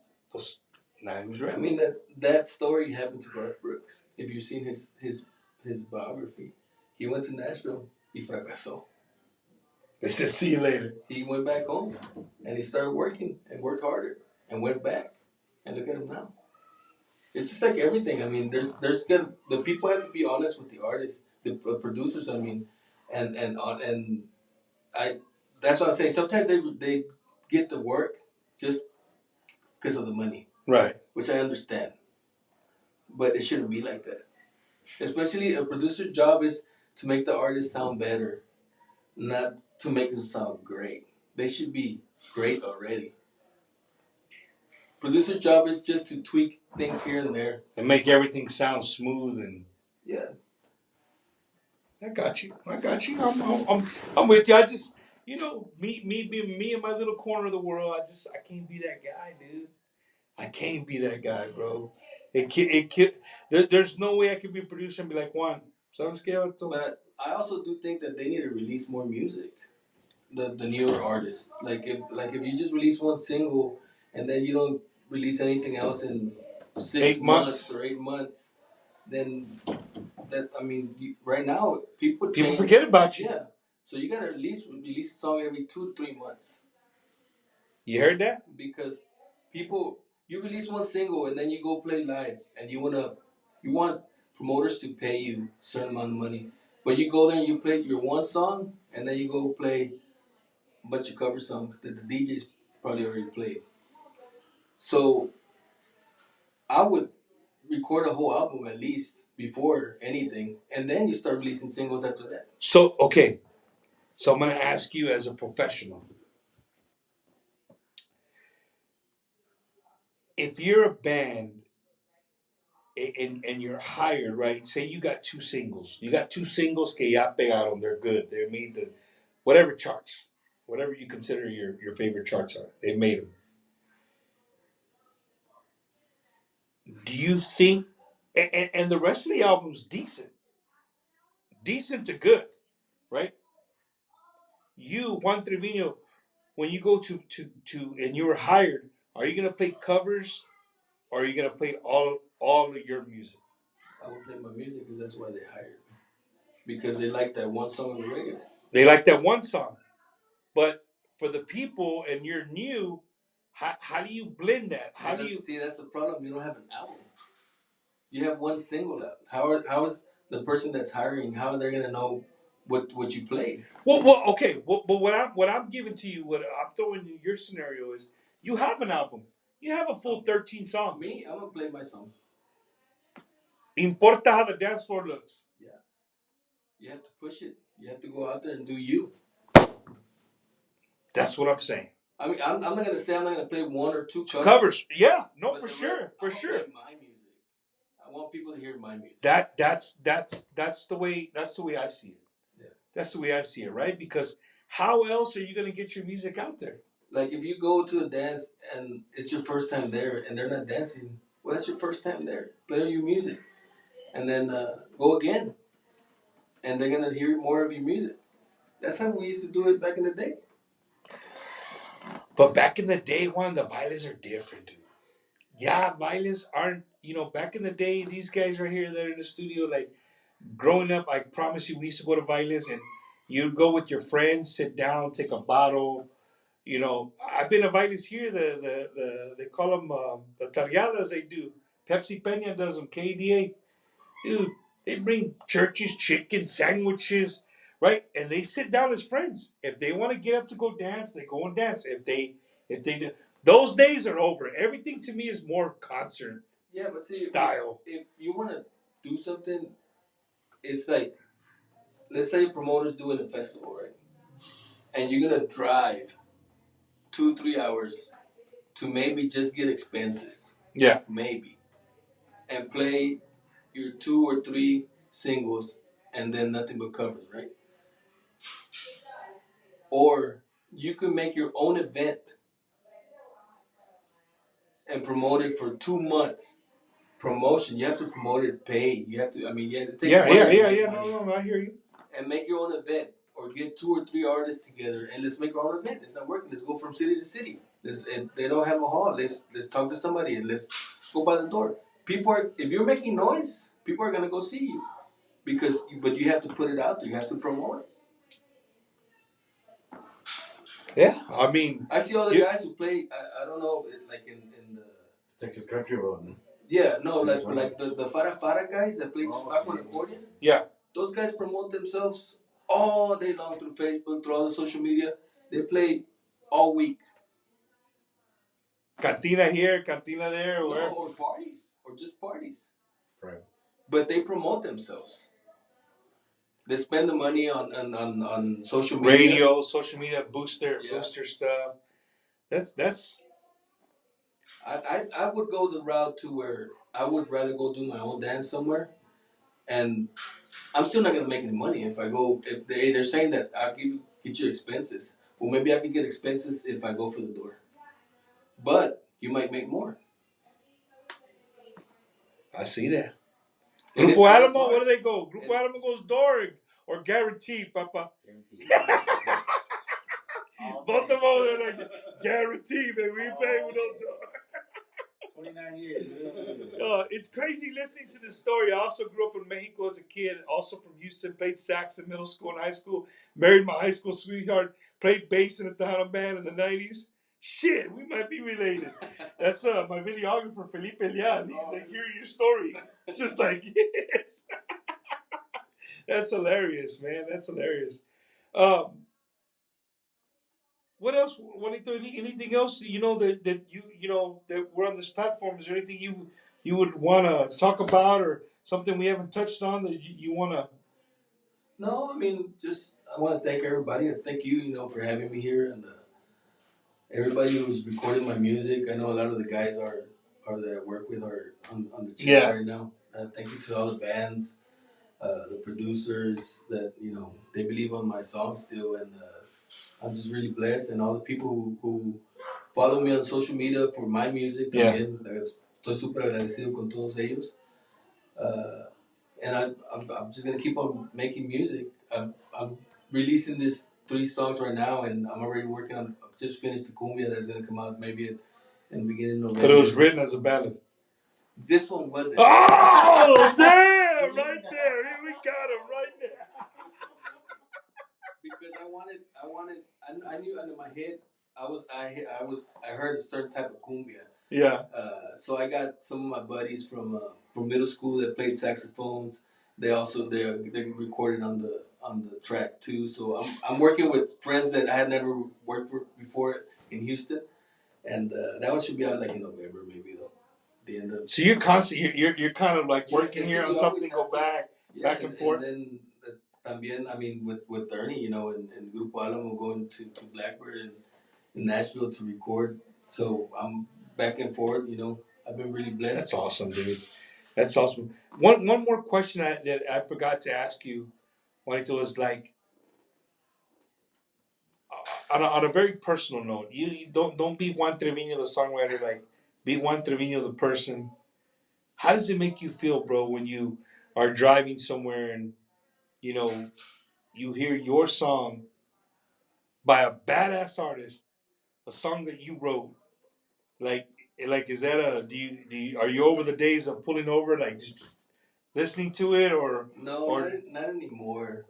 now he was ready. I mean, that story happened to Garth Brooks. If you've seen his biography, he went to Nashville. He fracasó. They said, see you later. He went back home, and he started working and worked harder and went back. And look at him now. It's just like everything. I mean, the people have to be honest with the artists, the producers. I mean, and that's what I'm saying. Sometimes they get the work just because of the money, right? Which I understand, but it shouldn't be like that. Especially a producer's job is to make the artist sound better, not to make it sound great. They should be great already. Producer's job is just to tweak things here and there. And make everything sound smooth and. Yeah. I got you. I'm with you. I just, me in my little corner of the world. I can't be that guy, dude. I can't be that guy, bro. There's no way I could be a producer and be like, Juan, ¿sabes qué? But I also do think that they need to release more music. The newer artists, like if you just release one single and then you don't release anything else in 6 months or 8 months, then right now people change. Forget about you. Yeah, so you gotta at least release a song every 2 to 3 months. You heard that? Because you release one single and then you go play live and you want promoters to pay you a certain amount of money, but you go there and you play your one song and then you go play a bunch of cover songs that the DJs probably already played. So I would record a whole album at least before anything, and then you start releasing singles after that. So, okay. So I'm going to ask you as a professional. If you're a band and you're hired, right? Say you got two singles. You got two singles que ya pegaron. They're good. They made the whatever charts. Whatever you consider your favorite charts are. They made them. Do you think and the rest of the album's decent. Decent to good, right? You, Juan Trevino, when you go to and you were hired, are you gonna play covers or are you gonna play all of your music? I would play my music because that's why they hired me. Because they like that one song on the radio. They like that one song. But for the people and you're new, how do you blend that? How do you see? That's the problem. You don't have an album. You have one single out. How is the person that's hiring? How are they gonna know what you played? Well, okay. But what I'm giving to you, what I'm throwing in your scenario is, you have an album. You have a full 13 songs. Me, I'm gonna play my songs. Importa how the dance floor looks. Yeah. You have to push it. You have to go out there and do you. That's what I'm saying. I mean, I'm not gonna say I'm not gonna play one or two covers. Yeah, no, for sure, for sure. Play my music. I want people to hear my music. That's the way I see it. Yeah. That's the way I see it, right? Because how else are you gonna get your music out there? Like if you go to a dance and it's your first time there and they're not dancing, well, that's your first time there. Play your music, and then go again, and they're gonna hear more of your music. That's how we used to do it back in the day. But back in the day, Juan, the bailes are different, dude. Yeah, bailes aren't. Back in the day, these guys right here that are in the studio, like growing up, I promise you, we used to go to bailes and you'd go with your friends, sit down, take a bottle. I've been to bailes here. They call them the targadas. They do. Pepsi Peña does them. KDA, dude. They bring churches, chicken sandwiches, right? And they sit down as friends. If they want to get up to go dance, they go and dance. If they do, those days are over. Everything to me is more concert. Yeah, but see, style. If you want to do something, it's like, let's say promoters doing a festival, right? And you're gonna drive 2-3 hours to maybe just get expenses. Yeah. Maybe. And play your 2 or 3 singles and then nothing but covers, right? Or you can make your own event and promote it for 2 months. Promotion, you have to promote it, pay. You have to, it takes money. Yeah. No, I hear you. And make your own event, or get 2 or 3 artists together and let's make our own event. It's not working. Let's go from city to city. They don't have a hall. Let's talk to somebody and let's go by the door. If you're making noise, people are gonna go see you but you have to put it out there. You have to promote it. Yeah, I see all the guys who play. I don't know, like in the Texas Country Road. Yeah, no, like the Fara guys that play on accordion. Yeah. Those guys promote themselves all day long through Facebook, through all the social media. They play all week. Cantina here, cantina there, or parties, or just parties. Right. But they promote themselves. they spend the money on social media. Radio, social media, booster stuff. That's. I would go the route to where I would rather go do my own dance somewhere, and I'm still not gonna make any money if I go. If they're saying that I'll get you expenses, well, maybe I can get expenses if I go for the door, but you might make more. I see that. And Grupo that's Alamo, hard. where do they go? Grupo Alamo goes Dorg or guaranteed, Papa. Guaranteed. Both of them, they're like guaranteed, man. We ain't paying with no door. 29 years. It's crazy listening to this story. I also grew up in Mexico as a kid, also from Houston, played sax in middle school and high school, married my high school sweetheart, played bass in a Tejano band in the 90s. Shit, we might be related. That's my videographer, Felipe Leal. He's like, hearing your story. It's just like, yes. That's hilarious, man. That's hilarious. What else, Juanito? Anything else that that we're on this platform? Is there anything you would want to talk about, or something we haven't touched on that you want to? No, I mean, just I want to thank everybody and thank you, for having me here and everybody who's recording my music. I know a lot of the guys are that I work with are on the chat right now. Thank you to all the bands, the producers that they believe on my song still, and I'm just really blessed. And all the people who follow me on social media for my music. También, estoy súper agradecido con todos ellos. And I'm just gonna keep on making music. I'm releasing this 3 songs right now, and I'm already working on. I've just finished the cumbia that's gonna come out maybe in the beginning of November. But it was written as a ballad. This one wasn't. Oh damn! Right there, we got him right there. Because I knew under my head I heard a certain type of cumbia. Yeah. So I got some of my buddies from middle school that played saxophones. They recorded on the track too. So I'm working with friends that I had never worked with before in Houston, and that one should be out like in November maybe though. The end of. So you're constantly you're kind of like working here on something, go back and forth. And then también, I mean, with Ernie, and Grupo Alamo going to Blackbird and in Nashville to record. So I'm back and forth. I've been really blessed. That's awesome, dude. That's awesome. One more question that I forgot to ask you, Juanito, is like on a very personal note. You don't be Juan Trevino the songwriter. Like, be Juan Trevino the person. How does it make you feel, bro, when you are driving somewhere and you hear your song by a badass artist, a song that you wrote? Like is that are you over the days of pulling over, like just listening to it, or no, not anymore.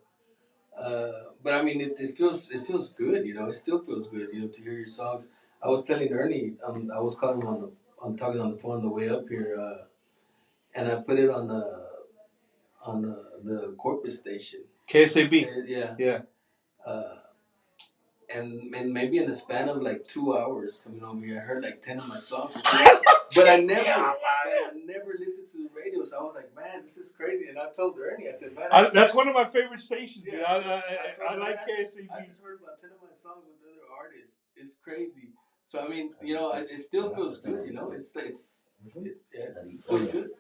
But I mean, it feels good. It still feels good. To hear your songs. I was telling Ernie, I was calling him talking on the phone on the way up here, and I put it on the corporate station. KSAB. Yeah. And maybe in the span of like 2 hours coming over here, I heard like 10 of my songs. But I never listened to the radio, so I was like, man, this is crazy. And I told Ernie, I said, man, that's one of my favorite stations, dude. Yeah, I like KSAB. I just heard about 10 of my songs with other artists. It's crazy. So I mean, it still feels good. It feels good.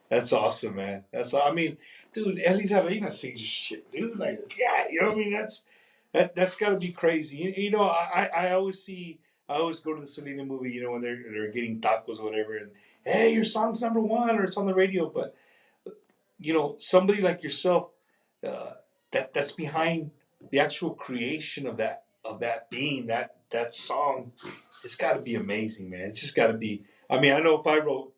That's awesome, man. Dude, Ellie Darena sings your shit, dude. Like, yeah, you know what I mean? That's got to be crazy. I always go to the Selena movie, when they're getting tacos or whatever, and hey, your song's #1 or it's on the radio. But somebody like yourself, that's behind the actual creation of that being that song. It's got to be amazing, man. It's just got to be. I mean, I know if I wrote,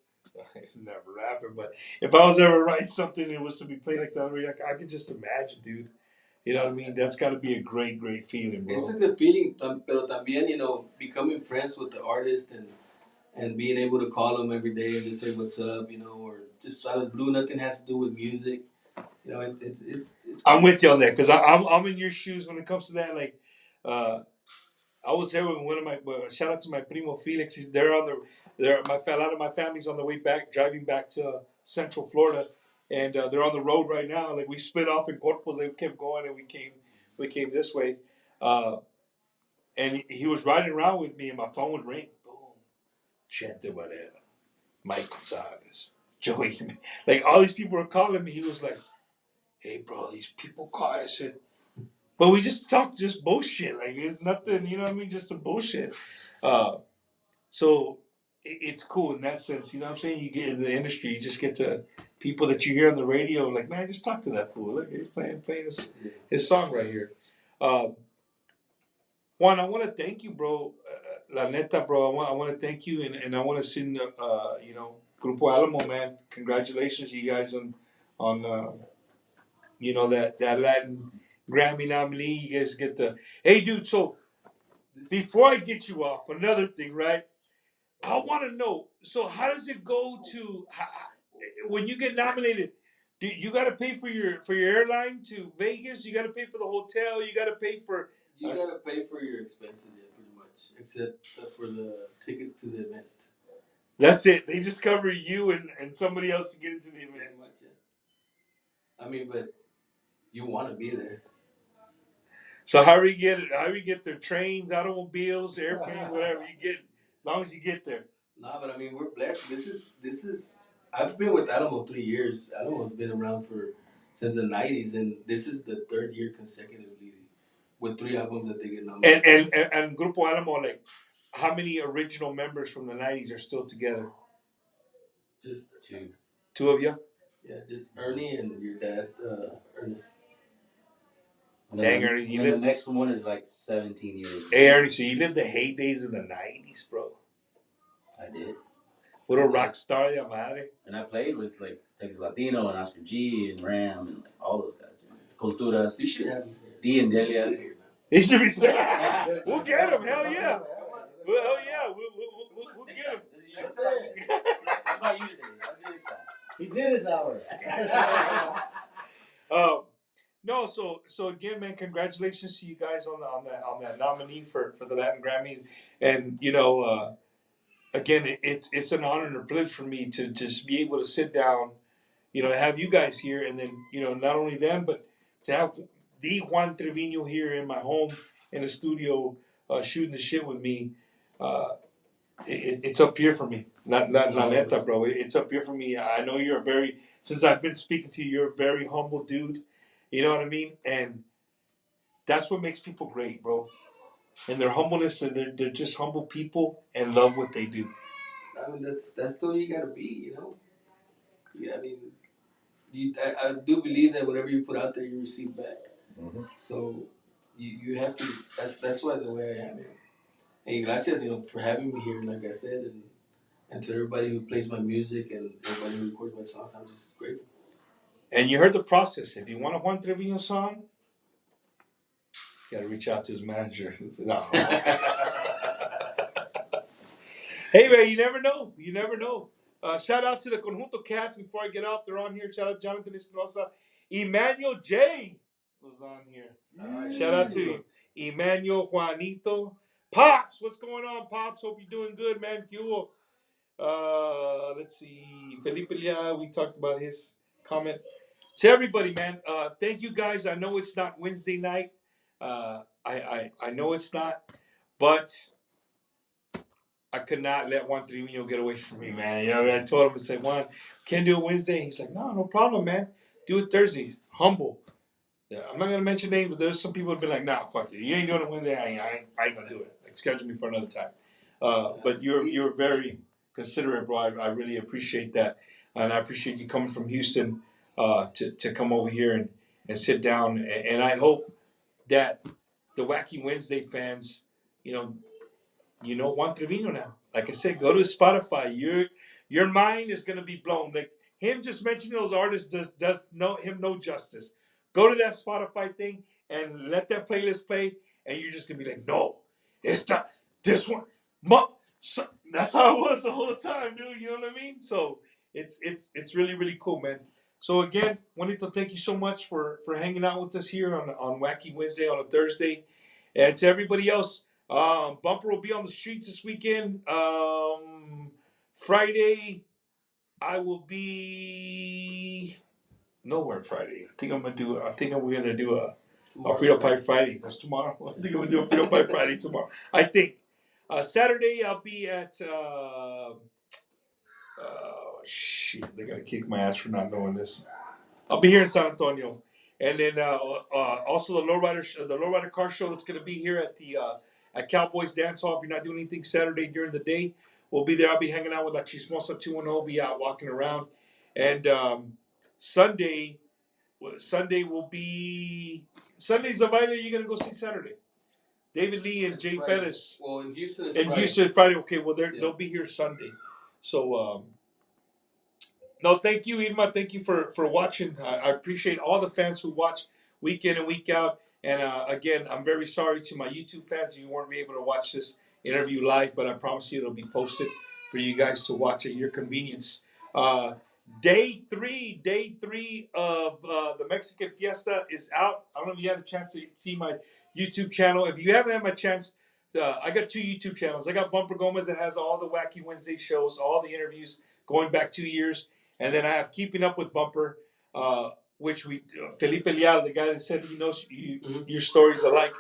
it never happened, but if I was ever write something and it was to be played like that, I could just imagine, dude. You know what I mean? That's got to be a great, great feeling, bro. It's a good feeling, pero también, becoming friends with the artist and being able to call them every day and just say what's up, or just out of the blue. Nothing has to do with music. It's I'm with you on that because I'm in your shoes when it comes to that. Like, I was there with one of my shout out to my primo Felix. A lot of my family's on the way back, driving back to Central Florida, and they're on the road right now. Like we split off in Corpus, they kept going, and we came this way. Uh, and he was riding around with me, and my phone would ring. Boom, Chente Barrera, Mike Gonzalez, Joey. Like all these people were calling me. He was like, "Hey, bro, these people call." I said, "But we just talk just bullshit. Like it's nothing, you know what I mean? Just some bullshit." Uh, so it's cool in that sense. You know what I'm saying? You get in the industry, you just get to people that you hear on the radio. Like, man, just talk to that fool. Look, he's playing his song right here. Juan, I want to thank you, bro. La neta, bro. I want to thank you, and I want to send, Grupo Alamo, man. Congratulations, you guys, on that Latin Grammy nominee. You guys get the. Hey, dude. So before I get you off, another thing, right? I want to know. So how does it go to when you get nominated? Do you got to pay for your airline to Vegas? You got to pay for the hotel. You got to pay for. You gotta pay for your expenses, yeah, pretty much, except for the tickets to the event. That's it. They just cover you and somebody else to get into the event. Pretty much, yeah. I mean, but you want to be there. So how do you get it? How do you get their trains, automobiles, airplanes, whatever you get, as long as you get there? Nah, but I mean, we're blessed. This is. I've been with Alamo 3 years. Alamo's been around since the '90s, and this is the third year consecutively with 3 albums that they get nominated. And Grupo Alamo, like, how many original members from the '90s are still together? Just two. Two of you? Yeah, just Ernie and your dad, Ernest. Dang, Ernie, you and the lived. next one is like 17 years. Hey, Ernie, so you lived the heydays of the '90s, bro. I did. What a rock star, ya madre. And I played with like Texas Latino and Oscar G and Ram and like all those guys. Culturas. You should have him here. D and You should Delia. sit here now. He should be saying, we'll get him. Hell yeah. Well, hell yeah. We'll get him. That's about you today. I'll do next time. He did his hour. No, so again, man, congratulations to you guys on that nominee for the Latin Grammys, and again, it's an honor and a privilege for me to just be able to sit down, have you guys here, and then not only them, but to have the Juan Trevino here in my home in the studio shooting the shit with me. It's up here for me. Not neta, bro. It's up here for me. I know since I've been speaking to you, you're a very humble dude. You know what I mean? And that's what makes people great, bro. And their humbleness, and they're just humble people and love what they do. I mean, that's the way you gotta be, Yeah, I mean, I do believe that whatever you put out there, you receive back. Mm-hmm. So you have to. That's why the way I am. Hey, gracias, for having me here. Like I said, and to everybody who plays my music and everybody who records my songs, I'm just grateful. And you heard the process. If you want a Juan Trevino song, you gotta reach out to his manager. No. Hey, man, you never know. You never know. Shout out to the Conjunto Cats before I get off. They're on here. Shout out Jonathan Espinosa. Emmanuel J was on here. Shout out to Emmanuel Juanito. Pops, what's going on, Pops? Hope you're doing good, man. Cool. Let's see. Felipe Lia, we talked about his comment. To everybody, man, thank you guys. I know it's not Wednesday night. I know it's not, but I could not let Juan Trevino get away from me, man. I told him, I said, Juan, can't do it Wednesday. He's like, no problem, man. Do it Thursday. Humble. Yeah, I'm not gonna mention names, but there's some people who've been like, nah, fuck it. You ain't doing it Wednesday. I ain't gonna do it. Like, schedule me for another time. But you're very considerate, bro. I really appreciate that, and I appreciate you coming from Houston to come over here and sit down. And I hope that the Wacky Wednesday fans, Juan Trevino now. Like I said, go to Spotify. Your mind is gonna be blown. Like him just mentioning those artists does no justice. Go to that Spotify thing and let that playlist play, and you're just gonna be like, no, it's not this one. That's how it was the whole time, dude. You know what I mean? So it's really, really cool, man. So again, Juanito, thank you so much for hanging out with us here on Wacky Wednesday on a Thursday. And to everybody else, Bumper will be on the streets this weekend. Friday, I will be nowhere Friday. I think we're gonna do a Tomorrow's Frito Pie Friday. Friday. That's tomorrow. I think I'm gonna do a Frito Pie Friday tomorrow. I think. Saturday I'll be at. Shit, they're gonna kick my ass for not knowing this. I'll be here in San Antonio, and then also the lowrider car show that's gonna be here at Cowboys Dance Hall. If you're not doing anything Saturday during the day, we'll be there. I'll be hanging out with La Chismosa 210. Be out walking around, and Sunday will be Sunday's a Baile. You're gonna go see Saturday. David Lee and It's Jay Friday. Pettis. Well, in Houston, it's And Friday. Houston Friday. Okay, well Yeah. they'll be here Sunday. So no, thank you, Irma. Thank you for watching. I appreciate all the fans who watch week in and week out. And again, I'm very sorry to my YouTube fans. You weren't able to watch this interview live, but I promise you it'll be posted for you guys to watch at your convenience. Day three of the Mexican Fiesta is out. I don't know if you had a chance to see my YouTube channel. If you haven't had my chance, I got 2 YouTube channels. I got Bumper Gomez that has all the Wacky Wednesday shows, all the interviews going back 2 years. And then I have Keeping Up with Bumper, which Felipe Leal, the guy that said he knows your stories alike,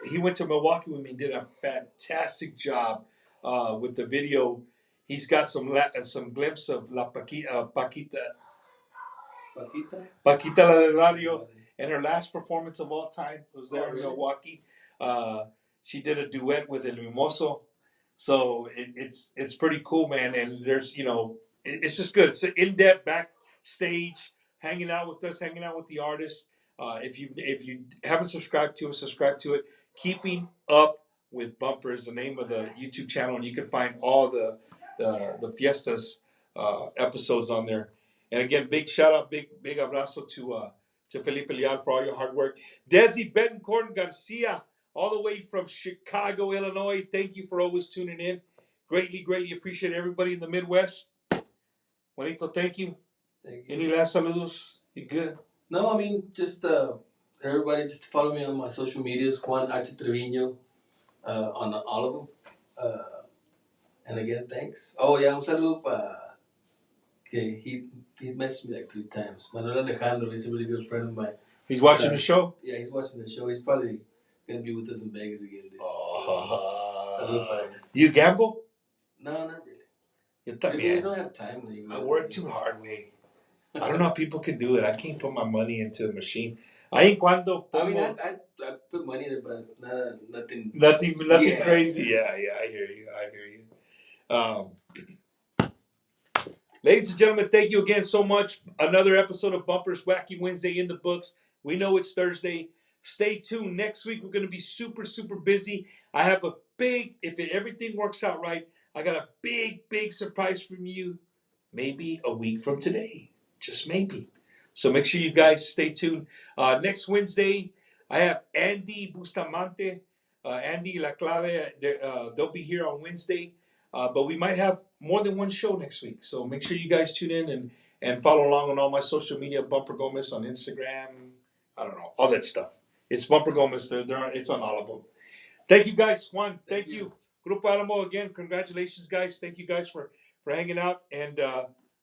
he went to Milwaukee with me and did a fantastic job with the video. He's got some glimpse of Paquita La del Barrio, and her last performance of all time was there in Milwaukee. She did a duet with El Mimoso. So it's pretty cool, man. And there's it's just good. It's an in-depth backstage, hanging out with us, hanging out with the artists. If you haven't subscribed to it, subscribe to it. Keeping Up with Bumper is the name of the YouTube channel, and you can find all the fiestas episodes on there. And again, big shout out, big abrazo to Felipe Leal for all your hard work. Desi Betancourt Garcia, all the way from Chicago, Illinois. Thank you for always tuning in. Greatly appreciate everybody in the Midwest. Juanito, thank you. Thank you. Any last saludos? You good? No, I mean, just everybody just follow me on my social medias, Juan Trevino, on all of them. And again, thanks. Oh, yeah, un saludo para que he messaged me like 3 times. Manuel Alejandro, he's a really good friend of mine. He's watching the show? Yeah, he's watching the show. He's probably going to be with us in Vegas again this saludo para him. You gamble? No, not really. You don't have time when you go. I work too hard, man. I don't know how people can do it. I can't put my money into the machine. I put money in it, but nothing. Nothing crazy. Yeah, I hear you. Ladies and gentlemen, thank you again so much. Another episode of Bumper's Wacky Wednesday in the books. We know it's Thursday. Stay tuned. Next week, we're going to be super, super busy. I have a if everything works out right, I got a big surprise from you. Maybe a week from today. Just maybe. So make sure you guys stay tuned. Next Wednesday, I have Andy Bustamante, Andy La Clave. They'll be here on Wednesday. But we might have more than one show next week. So make sure you guys tune in and follow along on all my social media. Bumper Gomez on Instagram. I don't know. All that stuff. It's Bumper Gomez. It's on all of them. Thank you guys. Juan, thank you. Grupo Alamo, again, congratulations, guys. Thank you guys for hanging out. And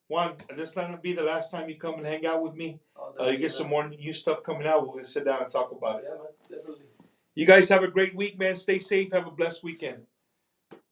Juan, this not going to be the last time you come and hang out with me. You get some more new stuff coming out. We're going to sit down and talk about it. Yeah, man, definitely. You guys have a great week, man. Stay safe. Have a blessed weekend.